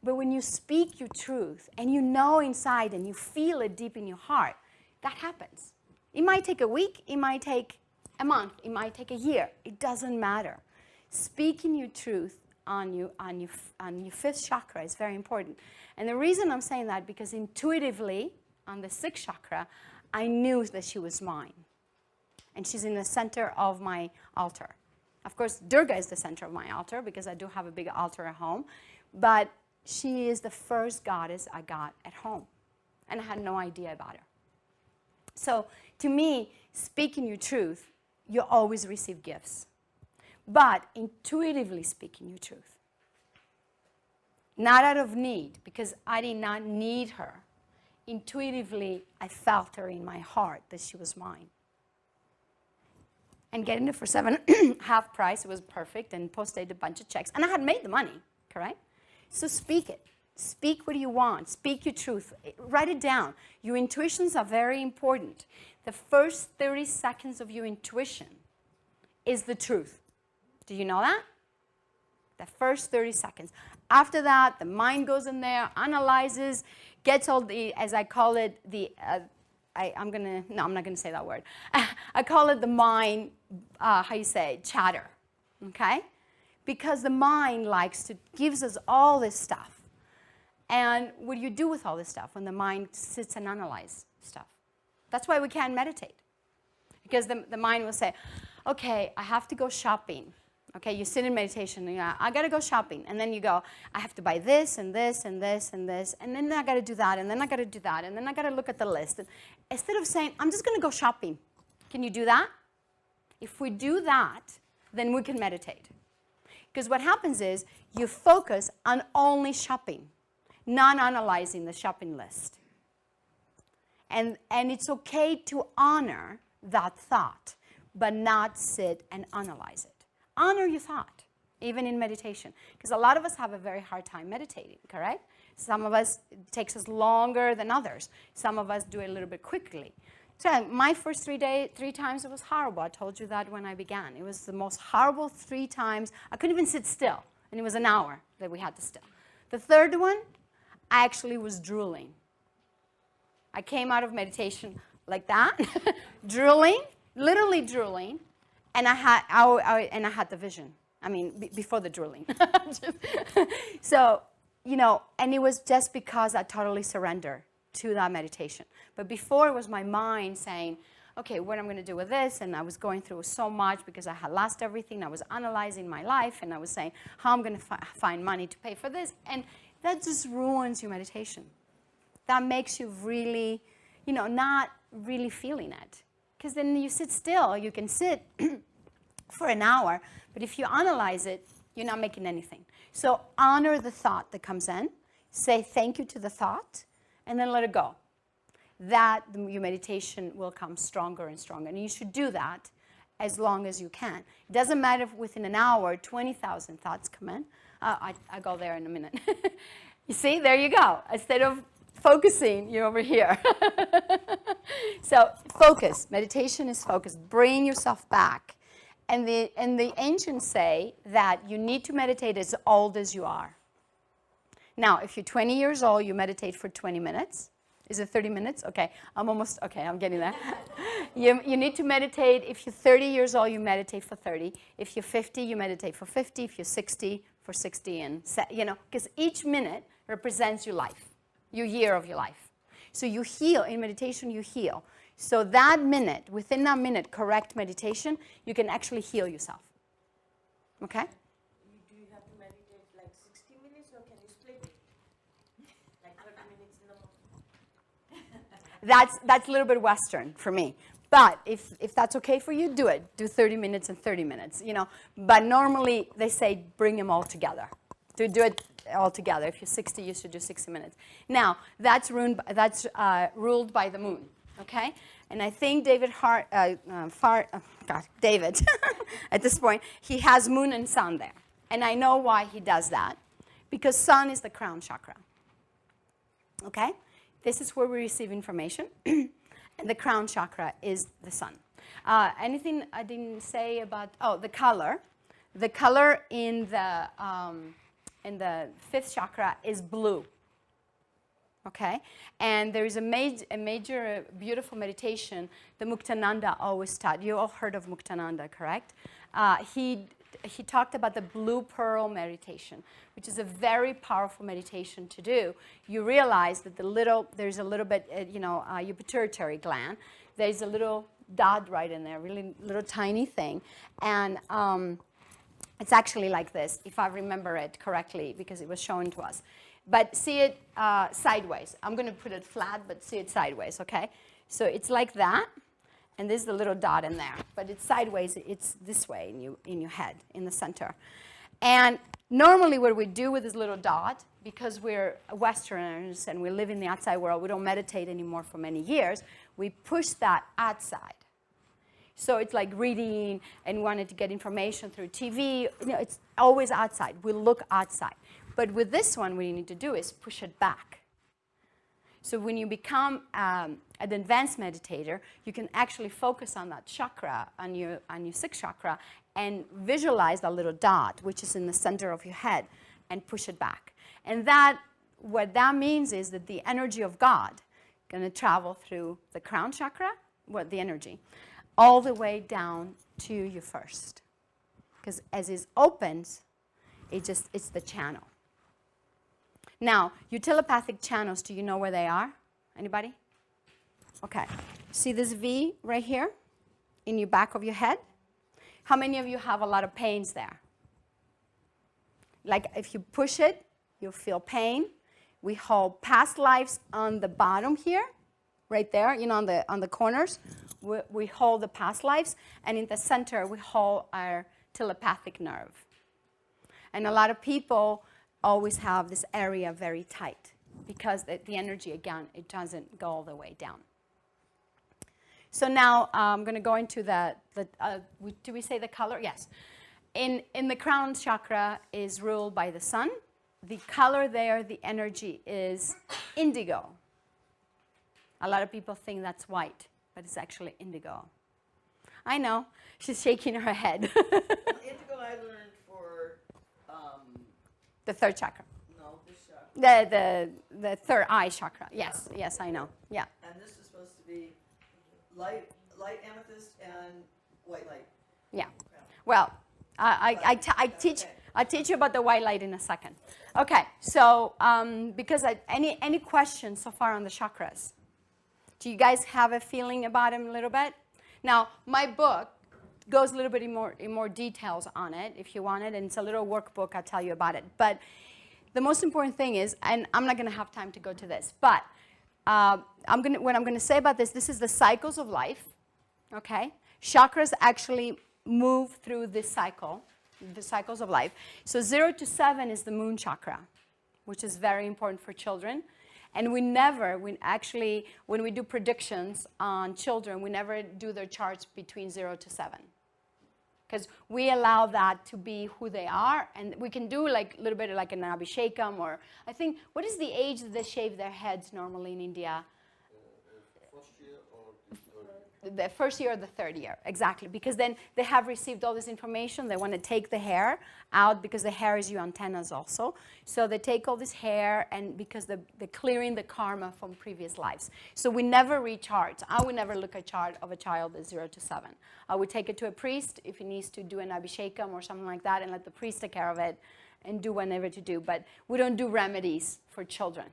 A: But when you speak your truth, and you know inside, and you feel it deep in your heart, that happens. It might take a week. It might take a month. It might take a year. It doesn't matter. Speaking your truth on your fifth chakra is very important. And the reason I'm saying that, because intuitively, on the sixth chakra, I knew that she was mine. And she's in the center of my altar. Of course, Durga is the center of my altar, because I do have a big altar at home. But she is the first goddess I got at home. And I had no idea about her. So to me, speaking your truth, you always receive gifts. But intuitively speaking your truth. Not out of need, because I did not need her. Intuitively, I felt her in my heart that she was mine. And getting it for half price, it was perfect, and posted a bunch of checks. And I had made the money, correct? So speak it. Speak what you want. Speak your truth. Write it down. Your intuitions are very important. The first 30 seconds of your intuition is the truth. Do you know that? The first 30 seconds. After that, the mind goes in there, analyzes, gets all the, as I call it, I'm not going to say that word. I call it the mind, chatter, okay? Because the mind gives us all this stuff. And what do you do with all this stuff when the mind sits and analyzes stuff? That's why we can't meditate. Because the mind will say, okay, I have to go shopping. Okay, you sit in meditation, and I got to go shopping. And then you go, I have to buy this, and this, and this, and this. And then I got to do that, and then I got to do that. And then I got to look at the list. And instead of saying, I'm just going to go shopping. Can you do that? If we do that, then we can meditate. Because what happens is you focus on only shopping, not analyzing the shopping list. And it's okay to honor that thought, but not sit and analyze it. Honor your thought, even in meditation. Because a lot of us have a very hard time meditating, correct? Some of us, it takes us longer than others. Some of us do it a little bit quickly. So my first 3 times, it was horrible. I told you that when I began. It was the most horrible 3 times. I couldn't even sit still. And it was an hour that we had to still. The third one, I actually was drooling. I came out of meditation like that, drooling, literally drooling. And I had the vision. I mean, before the drooling. So and it was just because I totally surrendered to that meditation. But before, it was my mind saying, okay, what I'm going to do with this, and I was going through so much because I had lost everything. I was analyzing my life, and I was saying how I'm going to find money to pay for this, and that just ruins your meditation. That makes you really, not really feeling it. Because then you sit still. You can sit for an hour, but if you analyze it, you're not making anything. So honor the thought that comes in. Say thank you to the thought, and then let it go. Your meditation will come stronger and stronger. And you should do that as long as you can. It doesn't matter if within an hour 20,000 thoughts come in. I'll go there in a minute. You see, there you go. Instead of focusing, you're over here. So focus. Meditation is focus. Bring yourself back. And the ancients say that you need to meditate as old as you are. Now, if you're 20 years old, you meditate for 20 minutes. Is it 30 minutes? Okay, I'm getting there. You need to meditate. If you're 30 years old, you meditate for 30. If you're 50, you meditate for 50. If you're 60, for 60. And, because each minute represents your life, your year of your life. So you heal. In meditation, you heal. So that minute, within that minute, correct meditation, you can actually heal yourself. Okay?
D: Do you have to meditate like 60 minutes, or can you split it? Like 30 minutes in the morning?
A: That's a little bit Western for me. But if that's okay for you, do it. Do 30 minutes and 30 minutes, But normally, they say bring them all together. To do it all together. If you're 60, you should do 60 minutes. Now, that's ruled by the moon. Okay, and I think David, at this point, he has moon and sun there. And I know why he does that. Because sun is the crown chakra. Okay, this is where we receive information. And the crown chakra is the sun. Anything I didn't say about, the color. The color in the fifth chakra is blue. Okay, and there is a major beautiful meditation that Muktananda always taught. You all heard of Muktananda, correct? He talked about the blue pearl meditation, which is a very powerful meditation to do. You realize that there's a little bit, your pituitary gland. There's a little dot right in there, really little tiny thing, and it's actually like this, if I remember it correctly, because it was shown to us. But see it sideways. I'm going to put it flat, but see it sideways, okay? So it's like that, and there's the little dot in there. But it's sideways. It's this way in your head, in the center. And normally what we do with this little dot, because we're Westerners and we live in the outside world, we don't meditate anymore for many years, we push that outside. So it's like reading and wanting to get information through TV. It's always outside. We look outside. But with this one, what you need to do is push it back. So when you become an advanced meditator, you can actually focus on that chakra, on your sixth chakra, and visualize that little dot, which is in the center of your head, and push it back. And what that means is that the energy of God is going to travel through the crown chakra, the energy, all the way down to your first. Because as it opens, it's the channel. Now, your telepathic channels, do you know where they are? Anybody? Okay. See this V right here in your back of your head? How many of you have a lot of pains there? Like if you push it, you'll feel pain. We hold past lives on the bottom here, right there, on the corners. We hold the past lives, and in the center, we hold our telepathic nerve. And a lot of people always have this area very tight because the energy, again, it doesn't go all the way down. So now I'm going to go into do we say the color? Yes. In the crown chakra is ruled by the sun. The color there, the energy is indigo. A lot of people think that's white, but it's actually indigo. I know. She's shaking her head.
C: Indigo I learned for
A: The third chakra.
C: no, this chakra.
A: The third eye chakra. Yes, yes, I know. Yeah.
C: And this is supposed to be light amethyst and white light.
A: Yeah. Well, I I'll teach you about the white light in a second. Okay, so because any questions so far on the chakras? Do you guys have a feeling about them a little bit? Now, my book goes a little bit in more details on it if you want it, and it's a little workbook. I'll tell you about it. But the most important thing is, and I'm not going to have time to go to this, but what I'm going to say about this is the cycles of life, okay? Chakras actually move through this cycle, the cycles of life. So 0 to 7 is the moon chakra, which is very important for children. And when we do predictions on children, we never do their charts between 0 to 7. Because we allow that to be who they are. And we can do like a little bit like an abhishekam, or I think, what is the age that they shave their heads normally in India? The first year or the third year, exactly. Because then they have received all this information. They want to take the hair out because the hair is your antennas also. So they take all this hair, and because they're clearing the karma from previous lives. So we never read charts. I would never look at a chart of a child that's 0 to 7. I would take it to a priest if he needs to do an abhishekam or something like that, and let the priest take care of it and do whatever to do. But we don't do remedies for children.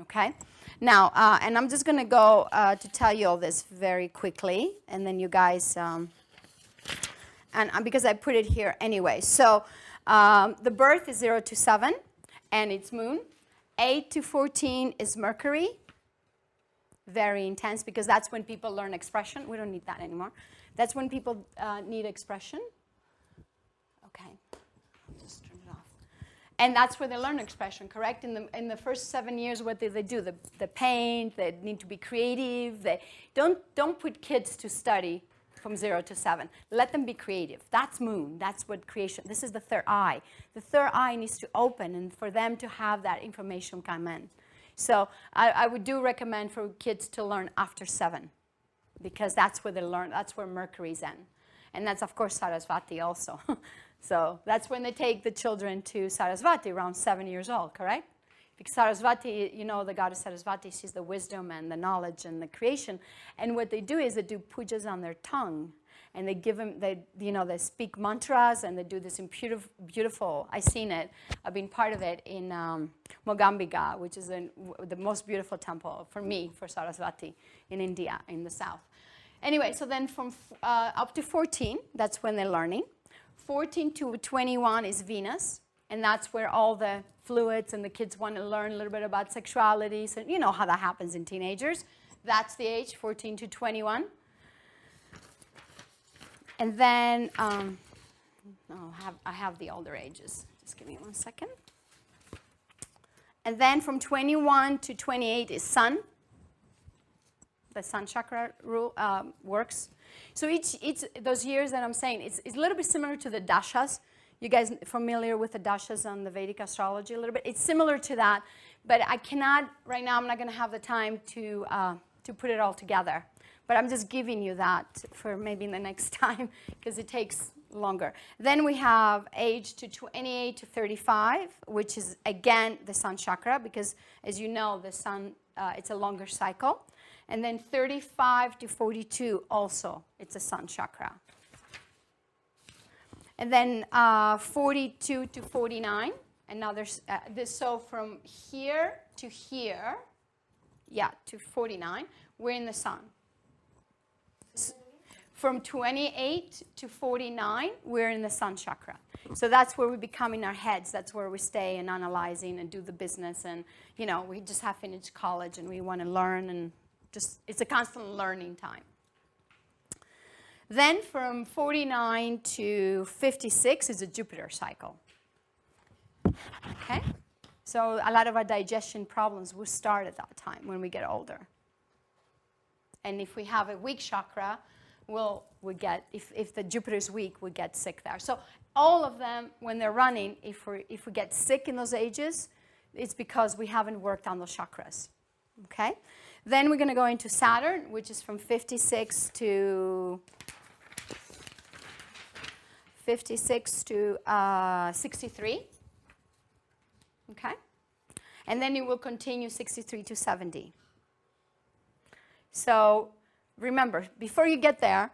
A: Okay? Now, and I'm just going to go to tell you all this very quickly, and then you guys, and because I put it here anyway. So the birth is 0 to 7, and it's moon. 8 to 14 is Mercury. Very intense, because that's when people learn expression. We don't need that anymore. That's when people need expression. Okay. Just turn it off. And that's where they learn expression, correct? In the first 7 years, what do? The paint, they need to be creative. They don't put kids to study from 0 to 7. Let them be creative. That's moon. That's what creation. This is the third eye. The third eye needs to open, and for them to have that information come in. So I would recommend for kids to learn after 7, because that's where they learn. That's where Mercury's in, and that's of course Sarasvati also. So that's when they take the children to Sarasvati around 7 years old, correct? Because Sarasvati, you know, the goddess Sarasvati, she's the wisdom and the knowledge and the creation. And what they do is they do pujas on their tongue. And they give them, they speak mantras, and they do this beautiful, I've seen it. I've been part of it in Mogambica, which is the most beautiful temple for me, for Sarasvati, in India, in the south. Anyway, so then from up to 14, that's when they're learning. 14 to 21 is Venus, and that's where all the fluids and the kids want to learn a little bit about sexuality. So you know how that happens in teenagers. That's the age, 14 to 21. And then, I have the older ages. Just give me 1 second. And then from 21 to 28 is Sun. The Sun chakra rule works. So each those years that I'm saying, it's a little bit similar to the dashas. You guys familiar with the dashas on the Vedic astrology a little bit? It's similar to that, but I cannot, right now I'm not going to have the time to put it all together. But I'm just giving you that for maybe the next time, because it takes longer. Then we have age to 28 to 35, which is, again, the Sun chakra, because as you know, the Sun, it's a longer cycle. And then 35 to 42 also, it's a Sun chakra. And then 42 to 49, and now there's this, so from here to here, to 49, we're in the Sun. From 28 to 49, we're in the Sun chakra. So that's where we become in our heads. That's where we stay and analyzing and do the business. And, you know, we just have finished college and we want to learn, and just, it's a constant learning time. Then from 49 to 56 is a Jupiter cycle. Okay? So a lot of our digestion problems will start at that time when we get older. And if we have a weak chakra, we get, if the Jupiter is weak, we get sick there. So all of them, when they're running, if we get sick in those ages, it's because we haven't worked on those chakras. Okay? Then we're going to go into Saturn, which is from 56 to 63. Okay? And then it will continue 63 to 70. So remember, before you get there,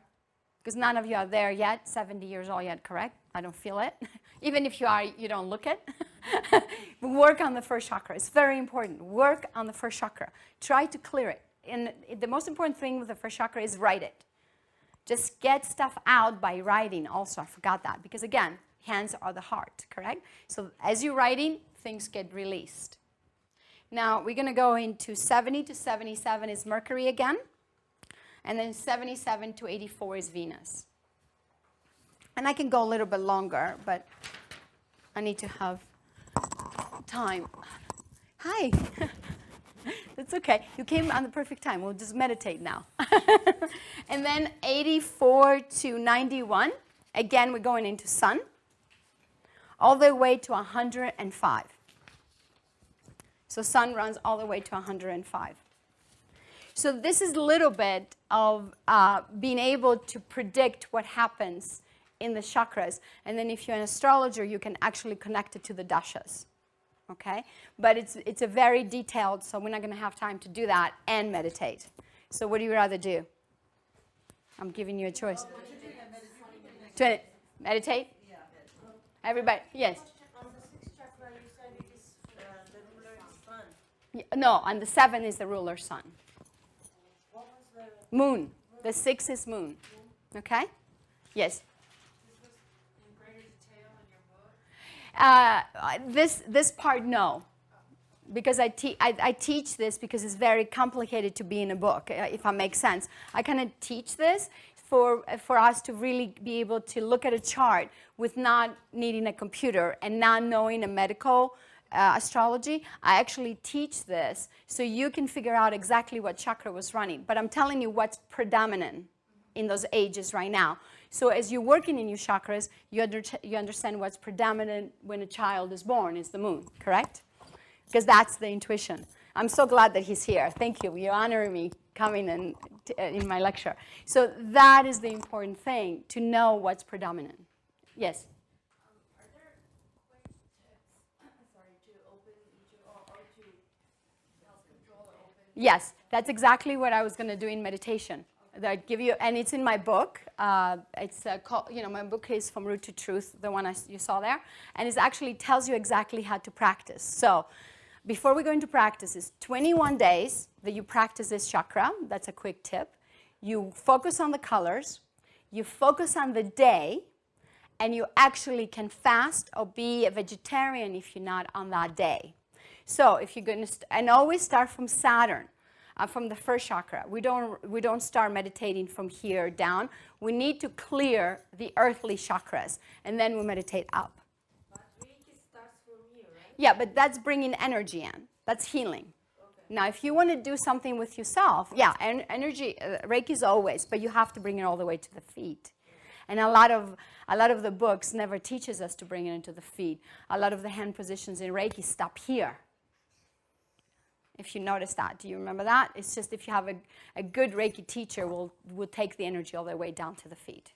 A: because none of you are there yet, 70 years old yet, correct? I don't feel it. Even if you are, you don't look it. Work on the first chakra. It's very important. Work on the first chakra. Try to clear it. And the most important thing with the first chakra is write it. Just get stuff out by writing also. I forgot that. Because again, hands are the heart, correct? So as you're writing, things get released. Now, we're going to go into 70 to 77 is Mercury again. And then 77 to 84 is Venus. And I can go a little bit longer, but I need to have time. Hi. That's okay. You came on the perfect time. We'll just meditate now. And then 84 to 91. Again, we're going into Sun. All the way to 105. So Sun runs all the way to 105. So this is a little bit of being able to predict what happens in the chakras. And then if you're an astrologer, you can actually connect it to the dashas. Okay? But it's a very detailed, so we're not going to have time to do that and meditate. So what do you rather do? I'm giving you a choice. To meditate?
C: Yeah.
A: Everybody, yes.
D: On the sixth chakra, you said it is the ruler is sun.
A: No, on the 7 is the ruler Sun.
D: What was the
A: Moon. The 6 is Moon. Okay? Yes.
B: in greater detail in your book?
A: This part, no. Because I teach this because it's very complicated to be in a book, if that makes sense. I kind of teach this for us to really be able to look at a chart with not needing a computer and not knowing a medical astrology. I actually teach this so you can figure out exactly what chakra was running. But I'm telling you what's predominant in those ages right now. So as you're working in your chakras, you understand what's predominant when a child is born is the moon, correct? Because that's the intuition. I'm so glad that he's here. Thank you. You're honoring me coming in my lecture. So that is the important thing, to know what's predominant. Yes?
B: Are there quick tips, to open each or to help control or open?
A: Yes, that's exactly what I was going to do in meditation. That give you, and it's in my book. It's called, my book is From Root to Truth, the one you saw there, and it actually tells you exactly how to practice. So, before we go into practice, it's 21 days that you practice this chakra. That's a quick tip. You focus on the colors, you focus on the day, and you actually can fast or be a vegetarian if you're not on that day. So, if you're going to, and always start from Saturn. From the first chakra. We don't start meditating from here down. We need to clear the earthly chakras, and then we meditate up.
D: But Reiki starts from here, right?
A: Yeah, but that's bringing energy in. That's healing.
D: Okay.
A: Now, if you want to do something with yourself, yeah, energy, Reiki is always, but you have to bring it all the way to the feet. And a lot of the books never teaches us to bring it into the feet. A lot of the hand positions in Reiki stop here. If you notice that, do you remember that? It's just if you have a good Reiki teacher, will take the energy all the way down to the feet.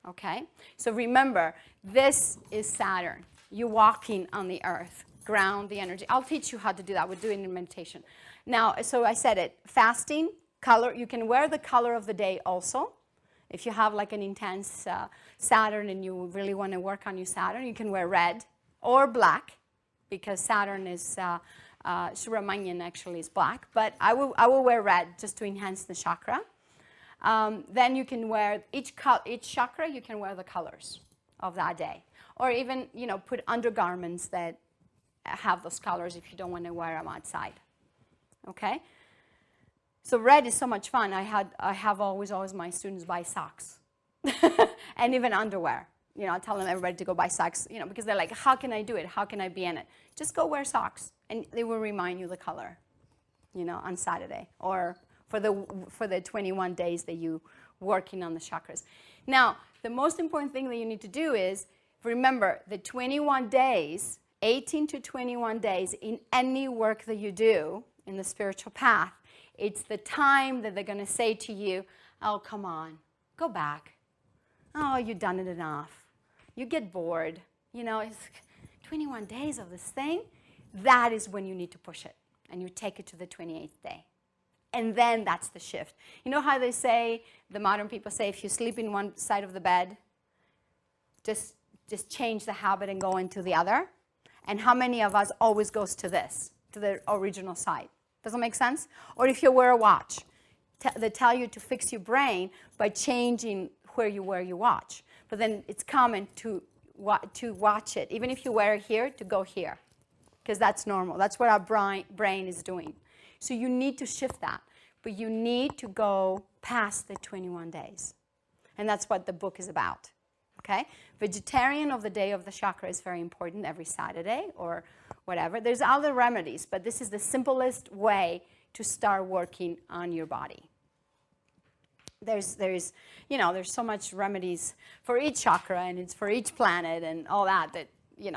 A: Okay? So remember, this is Saturn. You're walking on the earth. Ground the energy. I'll teach you how to do that. We'll do it in meditation. Now, so I said it. Fasting, color. You can wear the color of the day also. If you have like an intense Saturn and you really want to work on your Saturn, you can wear red or black, because Saturn is... Subramanian actually is black, but I will wear red just to enhance the chakra. Then you can wear each chakra. You can wear the colors of that day, or even put undergarments that have those colors if you don't want to wear them outside. Okay. So red is so much fun. I have always my students buy socks and even underwear. I tell them everybody to go buy socks. Because they're like, how can I do it? How can I be in it? Just go wear socks. And they will remind you the color, on Saturday or for the 21 days that you working on the chakras. Now, the most important thing that you need to do is remember the 21 days, 18 to 21 days in any work that you do in the spiritual path. It's the time that they're going to say to you, oh, come on, go back. Oh, you've done it enough. You get bored. It's 21 days of this thing. That is when you need to push it, and you take it to the 28th day. And then that's the shift. You know how they say, the modern people say, if you sleep in one side of the bed, just just change the habit and go into the other? And how many of us always goes to this, to the original side? Does that make sense? Or if you wear a watch, they tell you to fix your brain by changing where you wear your watch. But then it's common to watch it, even if you wear it here, to go here. Because that's normal. That's what our brain is doing. So you need to shift that. But you need to go past the 21 days. And that's what the book is about. Okay? Vegetarian of the day of the chakra is very important every Saturday or whatever. There's other remedies, but this is the simplest way to start working on your body. There's so much remedies for each chakra, and it's for each planet and all that, you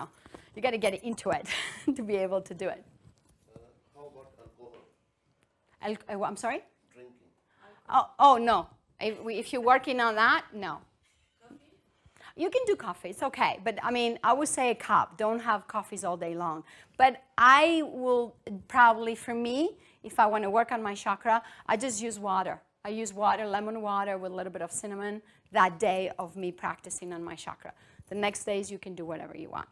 A: got to get into it to be able to do it.
E: How about alcohol?
A: I'm sorry?
E: Drinking.
A: Oh, no. If you're working on that, no. You can do coffee. It's okay. But, I would say a cup. Don't have coffees all day long. But I will probably, for me, if I want to work on my chakra, I just use water. I use water, lemon water with a little bit of cinnamon that day of me practicing on my chakra. The next days, you can do whatever you want.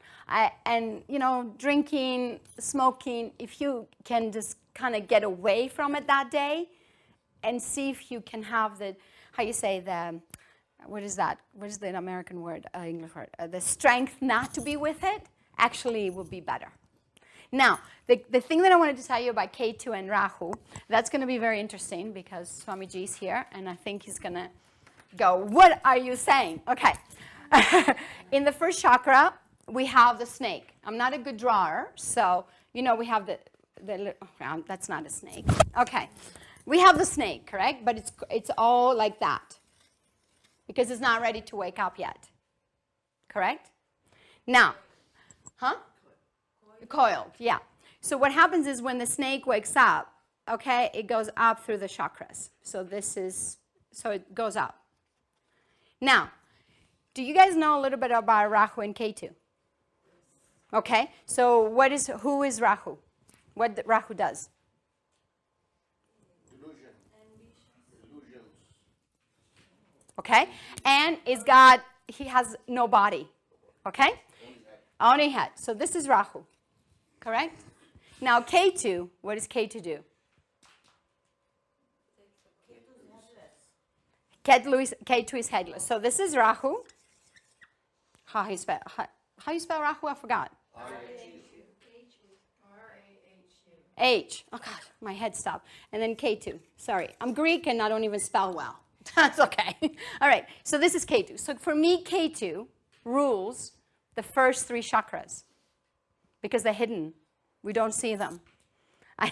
A: Drinking, smoking, if you can just kind of get away from it that day and see if you can have what is that? What is the American word, English word? The strength not to be with it actually will be better. Now, the thing that I wanted to tell you about K2 and Rahu, that's going to be very interesting because Swamiji is here, and I think he's going to go, what are you saying? Okay. In the first chakra, we have the snake. I'm not a good drawer, so, we have that's not a snake. Okay. We have the snake, correct? But it's all like that. Because it's not ready to wake up yet. Correct? Now, Coiled, yeah. So what happens is when the snake wakes up, okay, it goes up through the chakras. So it goes up. Now, do you guys know a little bit about Rahu and K2? Okay, so who is Rahu? What Rahu does? Okay, and he has no body. Okay, only head. So this is Rahu, correct? Now K2, what does K2 do? K2 is headless. So this is Rahu. How you spell Rahu? I forgot. H. Oh God, my head stopped. And then K2. Sorry, I'm Greek and I don't even spell well. That's okay. All right, so this is K2. So for me, K2 rules the first 3 chakras because they're hidden. We don't see them. I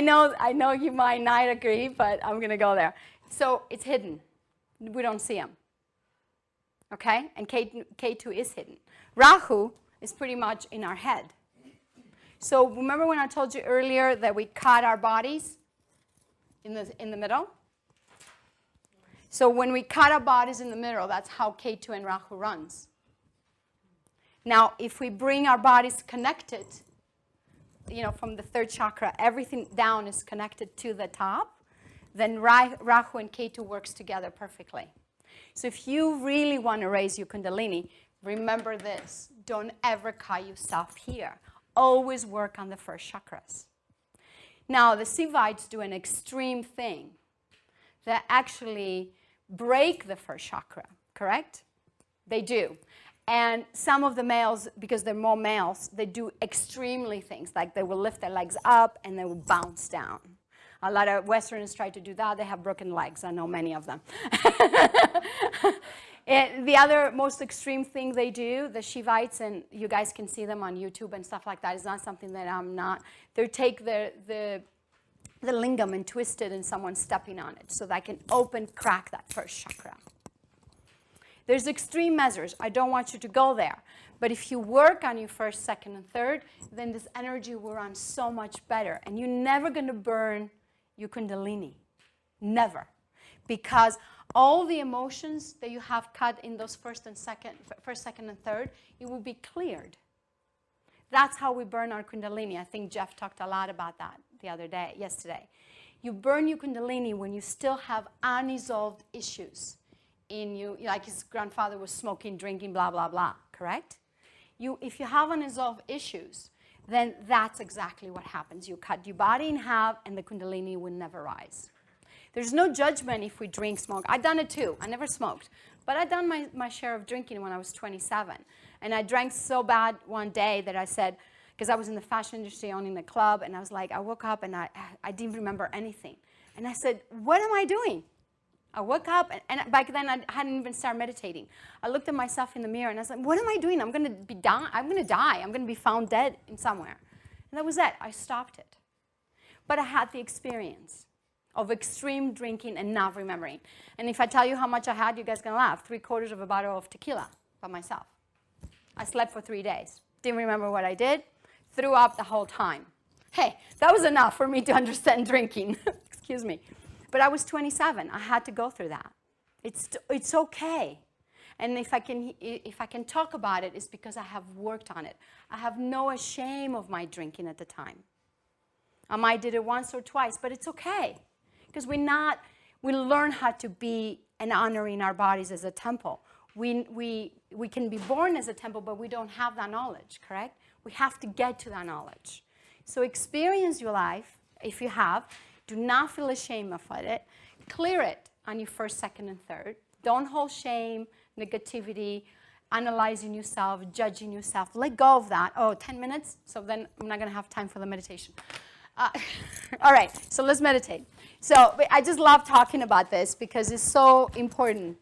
A: know you might not agree, but I'm going to go there. So it's hidden. We don't see them. Okay? And K2 is hidden. Rahu is pretty much in our head. So remember when I told you earlier that we cut our bodies in the middle? So when we cut our bodies in the middle, that's how K2 and Rahu runs. Now, if we bring our bodies connected, from the 3rd chakra, everything down is connected to the top, then Rahu and K2 works together perfectly. So if you really want to raise your Kundalini, remember this. Don't ever cut yourself here. Always work on the first chakras. Now, the Sivites do an extreme thing. They actually break the first chakra, correct? They do. And some of the males, because they're more males, they do extremely things. Like they will lift their legs up and they will bounce down. A lot of Westerners try to do that. They have broken legs. I know many of them. The other most extreme thing they do, the Shivites, and you guys can see them on YouTube and stuff like that. It's not something that I'm not. They take the lingam and twist it and someone stepping on it so that can crack that first chakra. There's extreme measures. I don't want you to go there. But if you work on your 1st, 2nd, and 3rd, then this energy will run so much better. And you're never going to burn your Kundalini. Never. Because all the emotions that you have cut in those 1st, 2nd, and 3rd, it will be cleared. That's how we burn our Kundalini. I think Jeff talked a lot about that yesterday. You burn your Kundalini when you still have unresolved issues in you, like his grandfather was smoking, drinking, blah, blah, blah, correct? If you have unresolved issues, then that's exactly what happens. You cut your body in half, and the Kundalini will never rise. There's no judgment if we drink, smoke. I've done it too. I never smoked. But I've done my share of drinking when I was 27. And I drank so bad one day that I said, because I was in the fashion industry owning the club, and I was like, I woke up and I didn't remember anything. And I said, what am I doing? I woke up, and back then I hadn't even started meditating. I looked at myself in the mirror, and I was like, what am I doing? I'm going to die. I'm going to be found dead in somewhere. And that was it. I stopped it. But I had the experience of extreme drinking and not remembering. And if I tell you how much I had, you guys are going to laugh. 3/4 of a bottle of tequila by myself. I slept for 3 days. Didn't remember what I did. Threw up the whole time. Hey, that was enough for me to understand drinking. Excuse me. But I was 27. I had to go through that. It's okay. And if I can talk about it, it's because I have worked on it. I have no shame of my drinking at the time. I might did it once or twice, but it's okay. Because we learn how to be and honoring our bodies as a temple. We can be born as a temple, but we don't have that knowledge, correct? We have to get to that knowledge. So experience your life, if you have. Do not feel ashamed of it. Clear it on your first, second, and third. Don't hold shame, negativity, analyzing yourself, judging yourself. Let go of that. Oh, 10 minutes? So then I'm not going to have time for the meditation. All right, so let's meditate. So I just love talking about this because it's so important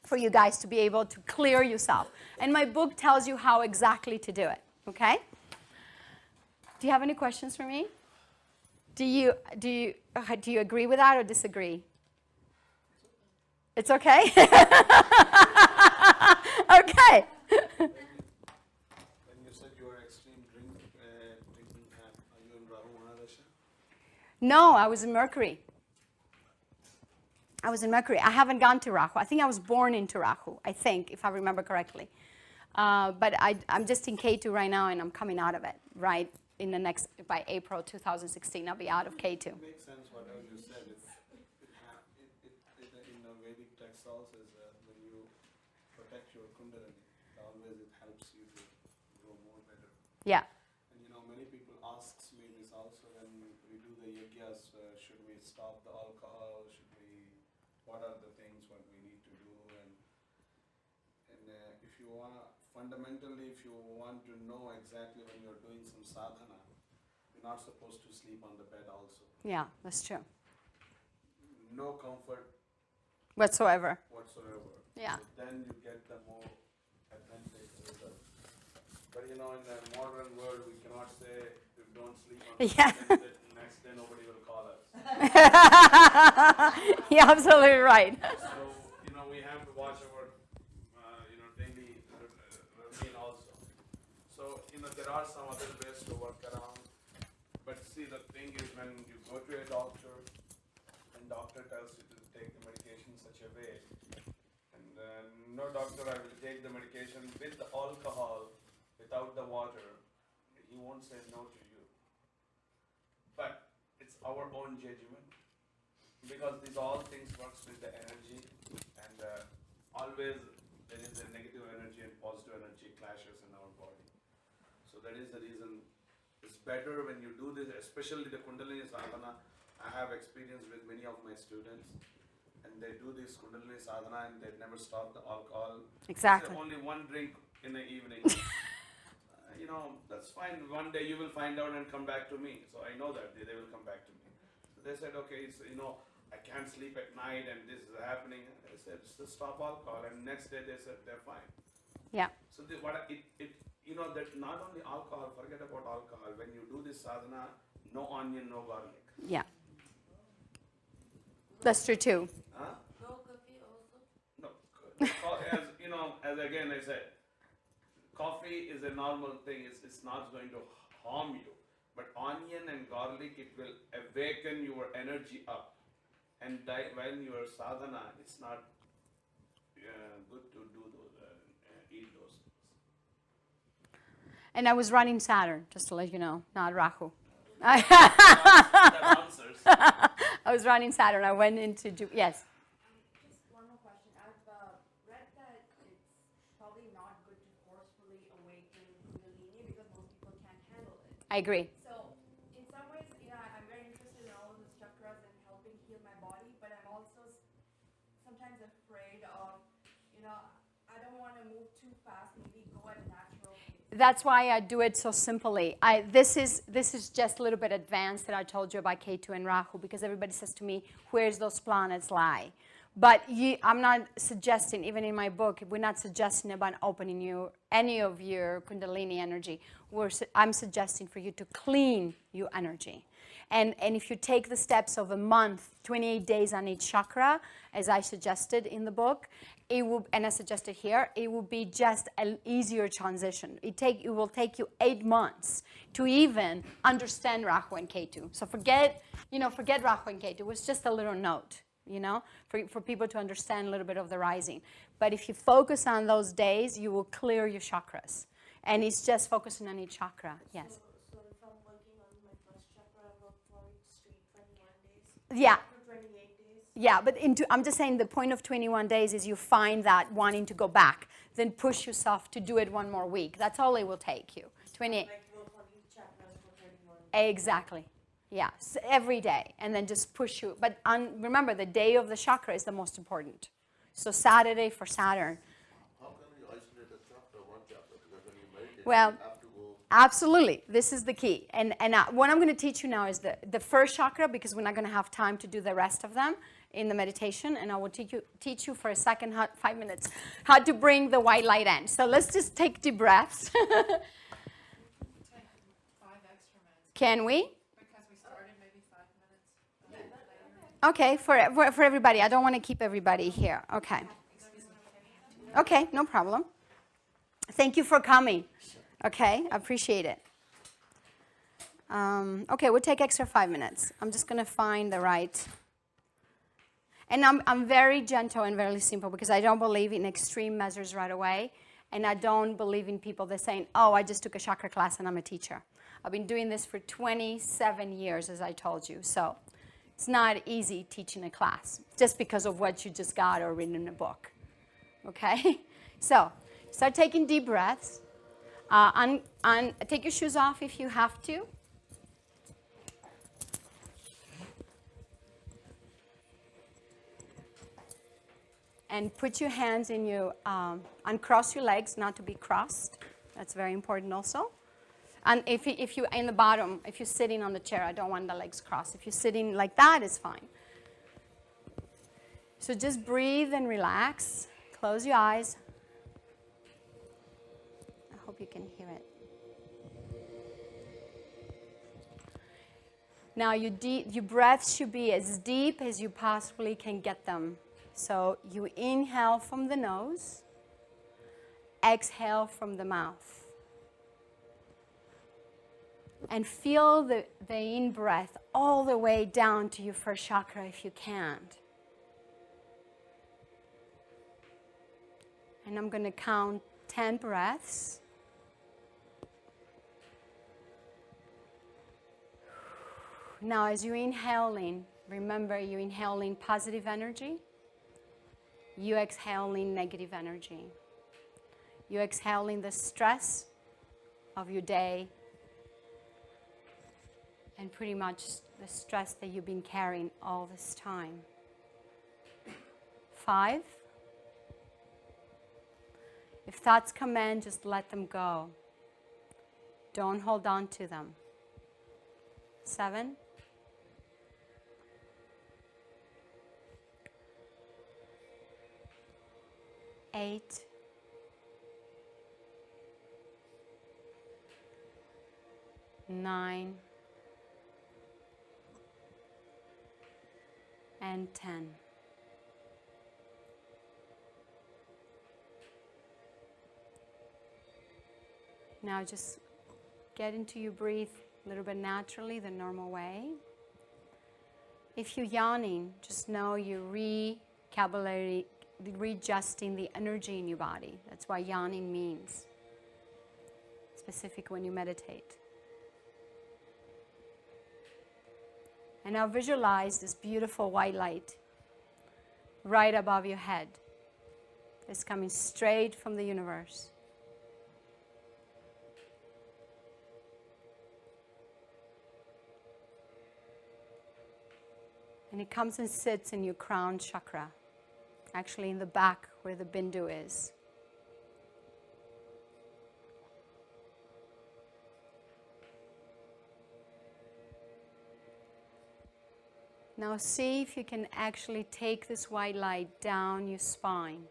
A: for you guys to be able to clear yourself. And my book tells you how exactly to do it, okay? Do you have any questions for me? Do you agree with that or disagree? It's okay? Okay.
E: When you said you were extreme drinking, are you in Rahu and K2?
A: No, I was in Mercury. I haven't gone to Rahu. I think I was born into Rahu, I think, if I remember correctly. But I'm just in K2 right now, and I'm coming out of it, right? By April 2016, I'll be out of K2.
E: It makes sense whatever you said. In the Vedic text also is when you protect your Kundalini, always it helps you to grow more better.
A: Yeah.
E: And many people ask me this also when we do the yajnas, should we stop the alcohol, what are the things what we need to do, and if you want to, fundamentally, if you want to know exactly when you're doing some sadhana, you're not supposed to sleep on the bed also.
A: Yeah, that's true.
E: No comfort
A: Whatsoever.
E: So
A: Yeah.
E: then you get the more authentic result. But in the modern world, we cannot say if don't sleep on the bed, the next day nobody will call us.
A: You're absolutely right.
E: So, we have to watch our, daily routine also. So, there are some other ways to work around. But see, the thing is when you go to a doctor, and doctor tells you to take the medication in such a way, and no doctor, I will take the medication with the alcohol, without the water, he won't say no to you. But it's our own judgment. Because these all things works with the energy, and always there is a negative energy and positive energy clashes in our body. So that is the reason it's better when you do this, especially the Kundalini Sadhana. I have experience with many of my students, and they do this Kundalini Sadhana and they never stop the alcohol.
A: Exactly.
E: It's only one drink in the evening. That's fine. One day you will find out and come back to me. So I know that they will come back to me. So they said, okay, so I can't sleep at night and this is happening. I said, just stop alcohol. And next day they said they're fine.
A: Yeah.
E: So that not only alcohol, forget about alcohol. When you do this sadhana, no onion, no garlic.
A: Yeah. That's true too.
E: Huh?
D: No coffee also?
E: No. As again I said, coffee is a normal thing. It's not going to harm you. But onion and garlic, it will awaken your energy up. And when you are sadhana, it's not good to do those, eat those things.
A: And I was running Saturn, just to let you know, not Rahu.
E: That answers.
A: I was running Saturn. I went into, yes.
B: Just one more question.
A: I agree.
B: So, in some ways, I'm very interested in all of these chakras and helping heal my body, but I'm also sometimes afraid of, I don't want to move too fast, maybe go at a natural pace.
A: That's why I do it so simply. This is just a little bit advanced that I told you about K2 and Rahu, because everybody says to me, where's those planets lie? But I'm not suggesting, even in my book, we're not suggesting about opening any of your Kundalini energy. I'm suggesting for you to clean your energy. And if you take the steps of a month, 28 days on each chakra, as I suggested in the book, and I suggested here, it will be just an easier transition. It will take you 8 months to even understand Rahu and K2. So forget Rahu and K2. It was just a little note, for people to understand a little bit of the rising. But if you focus on those days, you will clear your chakras. And it's just focusing on each chakra. Yes.
D: So if I'm working on my first chakra, I work for it straight 21 days.
A: Yeah.
D: To 28 days.
A: Yeah, but I'm just saying the point of 21 days is you find that wanting to go back, then push yourself to do it one more week. That's all it will take you. 28.
D: Like work on each chakra for 21 days.
A: Exactly. Yeah, so every day, and then just push you. But remember, the day of the chakra is the most important. So Saturday for Saturn.
F: How can we isolate a chakra, one chakra? Because when you meditate,
A: Well,
F: you have to go.
A: Absolutely. This is the key. And what I'm going to teach you now is the first chakra, because we're not going to have time to do the rest of them in the meditation. And I will teach you for a second, 5 minutes, how to bring the white light in. So let's just take deep breaths.
B: 5 extra minutes.
A: Can we?
B: Because we started maybe 5 minutes.
A: Okay, for everybody. I don't want to keep everybody here. Okay. Okay, no problem. Thank you for coming. Okay, I appreciate it. Okay, we'll take extra 5 minutes. I'm just going to find the right. And I'm very gentle and very simple, because I don't believe in extreme measures right away. And I don't believe in people that saying, oh, I just took a chakra class and I'm a teacher. I've been doing this for 27 years, as I told you. So it's not easy teaching a class just because of what you just got or read in a book. Okay? So start taking deep breaths. Take your shoes off if you have to. And put your hands in your, uncross your legs, not to be crossed. That's very important also. And if you're in the bottom, if you're sitting on the chair, I don't want the legs crossed. If you're sitting like that, it's fine. So just breathe and relax. Close your eyes. I hope you can hear it. Now your breaths should be as deep as you possibly can get them. So you inhale from the nose, exhale from the mouth. And feel the in-breath all the way down to your first chakra if you can. And I'm going to count 10 breaths. Now, as you're inhaling, remember you're inhaling positive energy. You're exhaling negative energy. You're exhaling the stress of your day and pretty much the stress that you've been carrying all this time. 5. If thoughts come in, just let them go. Don't hold on to them. 7. 8. 9. And 10. Now just get into your breathe a little bit naturally, the normal way. If you're yawning, just know you're readjusting the energy in your body. That's what yawning means, specific when you meditate. And now visualize this beautiful white light right above your head. It's coming straight from the universe. And it comes and sits in your crown chakra, actually in the back where the bindu is. Now see if you can actually take this white light down your spine.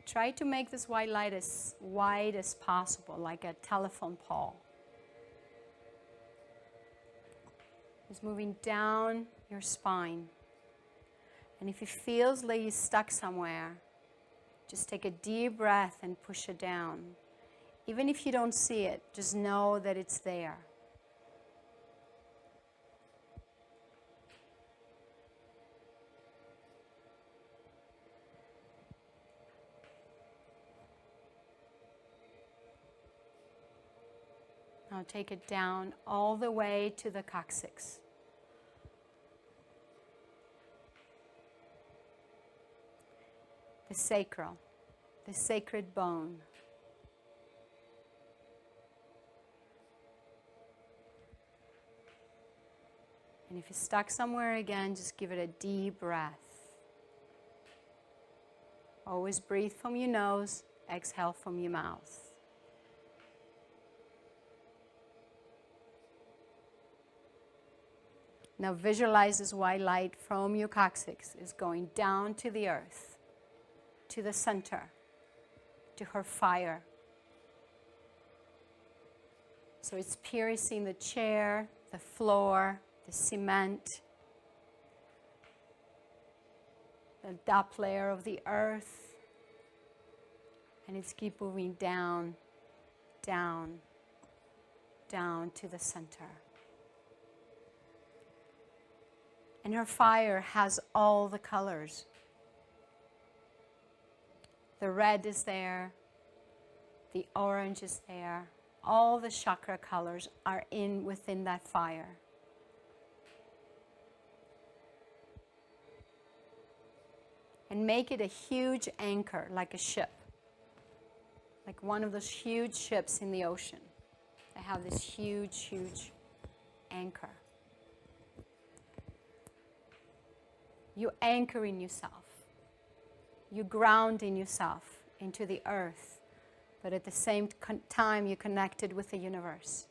A: Try to make this white light as wide as possible, like a telephone pole. It's moving down your spine. And if it feels like you're stuck somewhere, just take a deep breath and push it down. Even if you don't see it, just know that it's there. Now take it down all the way to the coccyx. The sacral, the sacred bone. And if you're stuck somewhere again, just give it a deep breath. Always breathe from your nose, exhale from your mouth. Now visualize this white light from your coccyx is going down to the earth, to the center, to her fire. So it's piercing the chair, the floor, the cement, the top layer of the earth, and it's keep moving down, down, down to the center. And her fire has all the colors. The red is there, the orange is there, all the chakra colors are within that fire. And make it a huge anchor, like a ship. Like one of those huge ships in the ocean. They have this huge, huge anchor. You anchor in yourself. You ground in yourself into the earth. But at the same time, you're connected with the universe.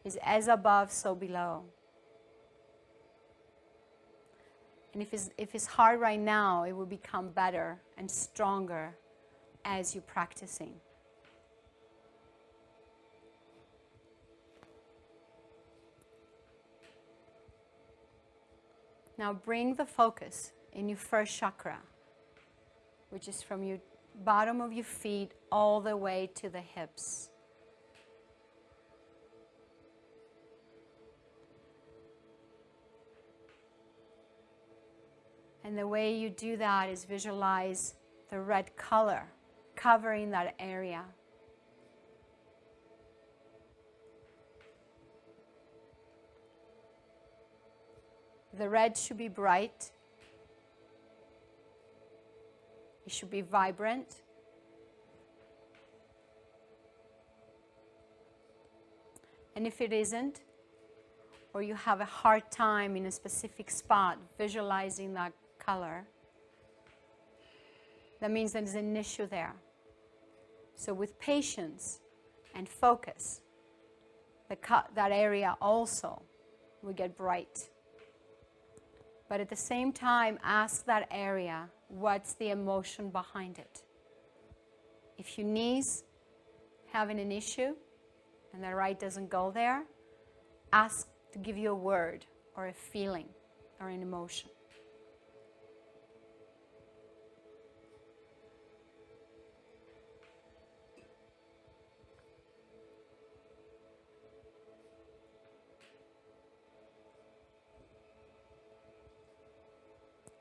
A: It's as above, so below. And if it's hard right now, it will become better and stronger as you're practicing. Now bring the focus in your first chakra, which is from your bottom of your feet all the way to the hips. And the way you do that is visualize the red color covering that area. The red should be bright. It should be vibrant. And if it isn't, or you have a hard time in a specific spot visualizing that color, that means there's an issue there. So with patience and focus, that area also will get bright. But at the same time, ask that area, what's the emotion behind it? If your knees having an issue and the right doesn't go there, ask to give you a word or a feeling or an emotion.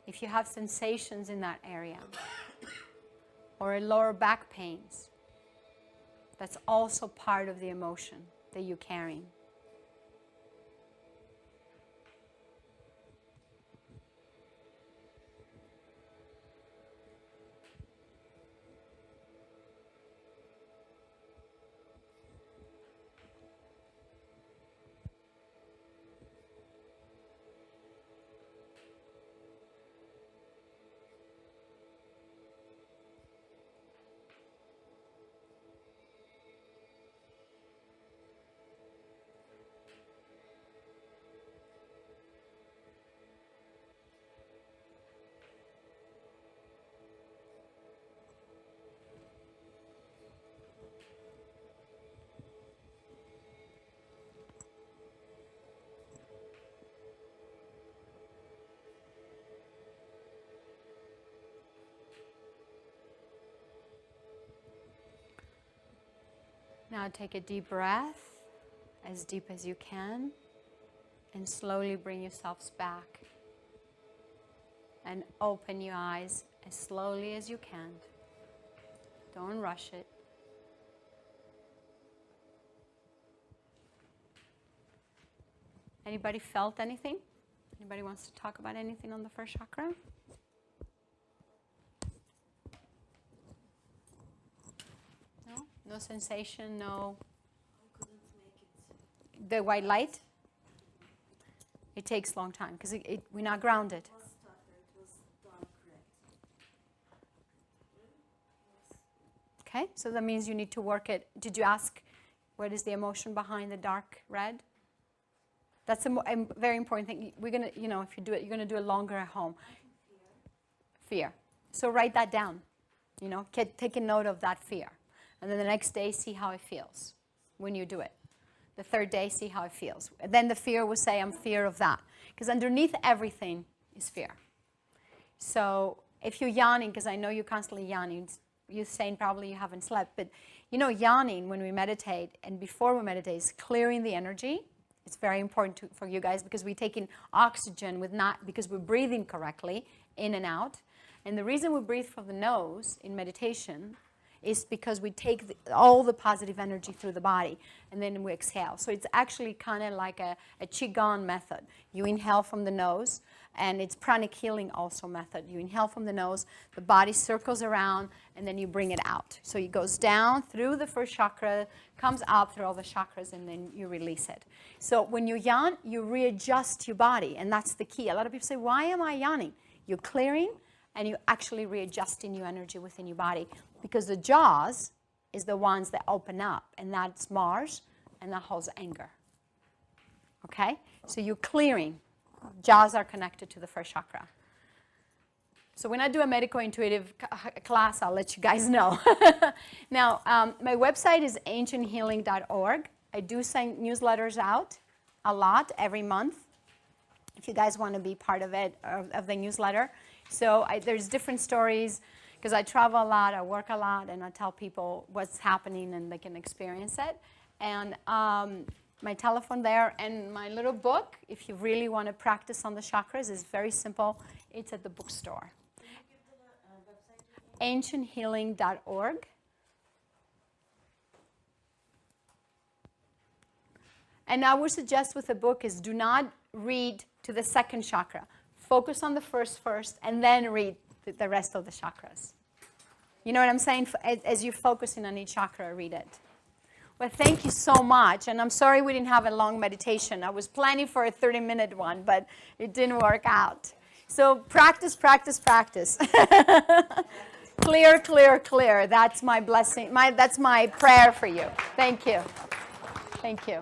A: If you have sensations in that area or a lower back pains, that's also part of the emotion that you're carrying. Now take a deep breath, as deep as you can, and slowly bring yourselves back. And open your eyes as slowly as you can. Don't rush it. Anybody felt anything? Anybody wants to talk about anything on the first chakra? No? No sensation, no. The white light? It takes a long time because we're not grounded. Okay, so that means you need to work it. Did you ask what is the emotion behind the dark red? That's a very important thing. We're going to, if you do it, you're going to do it longer at home. Fear. So write that down. Take a note of that fear. And then the next day, see how it feels when you do it. The third day, see how it feels. And then the fear will say, I'm fear of that. Because underneath everything is fear. So if you're yawning, because I know you're constantly yawning, you're saying probably you haven't slept, but yawning when we meditate and before we meditate is clearing the energy. It's very important for you guys because we're taking oxygen because we're breathing correctly in and out. And the reason we breathe from the nose in meditation is because we take all the positive energy through the body and then we exhale. So it's actually kind of like a Qigong method. You inhale from the nose, and it's pranic healing also method. You inhale from the nose, the body circles around, and then you bring it out. So it goes down through the first chakra, comes up through all the chakras, and then you release it. So when you yawn, you readjust your body, and that's the key. A lot of people say, why am I yawning? You're clearing, and you're actually readjusting your energy within your body. Because the jaws is the ones that open up, and that's Mars, and that holds anger. Okay? So you're clearing. Jaws are connected to the first chakra. So when I do a medical intuitive class, I'll let you guys know. Now, my website is ancienthealing.org. I do send newsletters out a lot every month, if you guys want to be part of it, of the newsletter. So there's different stories, because I travel a lot, I work a lot, and I tell people what's happening and they can experience it. And my telephone there and my little book, if you really want to practice on the chakras, is very simple. It's at the bookstore. ancienthealing.org. And I would suggest with the book is do not read to the second chakra. Focus on the first, and then read the rest of the chakras. You know what I'm saying? As you're focusing on each chakra, read it. Well, thank you so much. And I'm sorry we didn't have a long meditation. I was planning for a 30-minute one, but it didn't work out. So practice, practice, practice. Clear, clear, clear. That's my blessing. That's my prayer for you. Thank you. Thank you.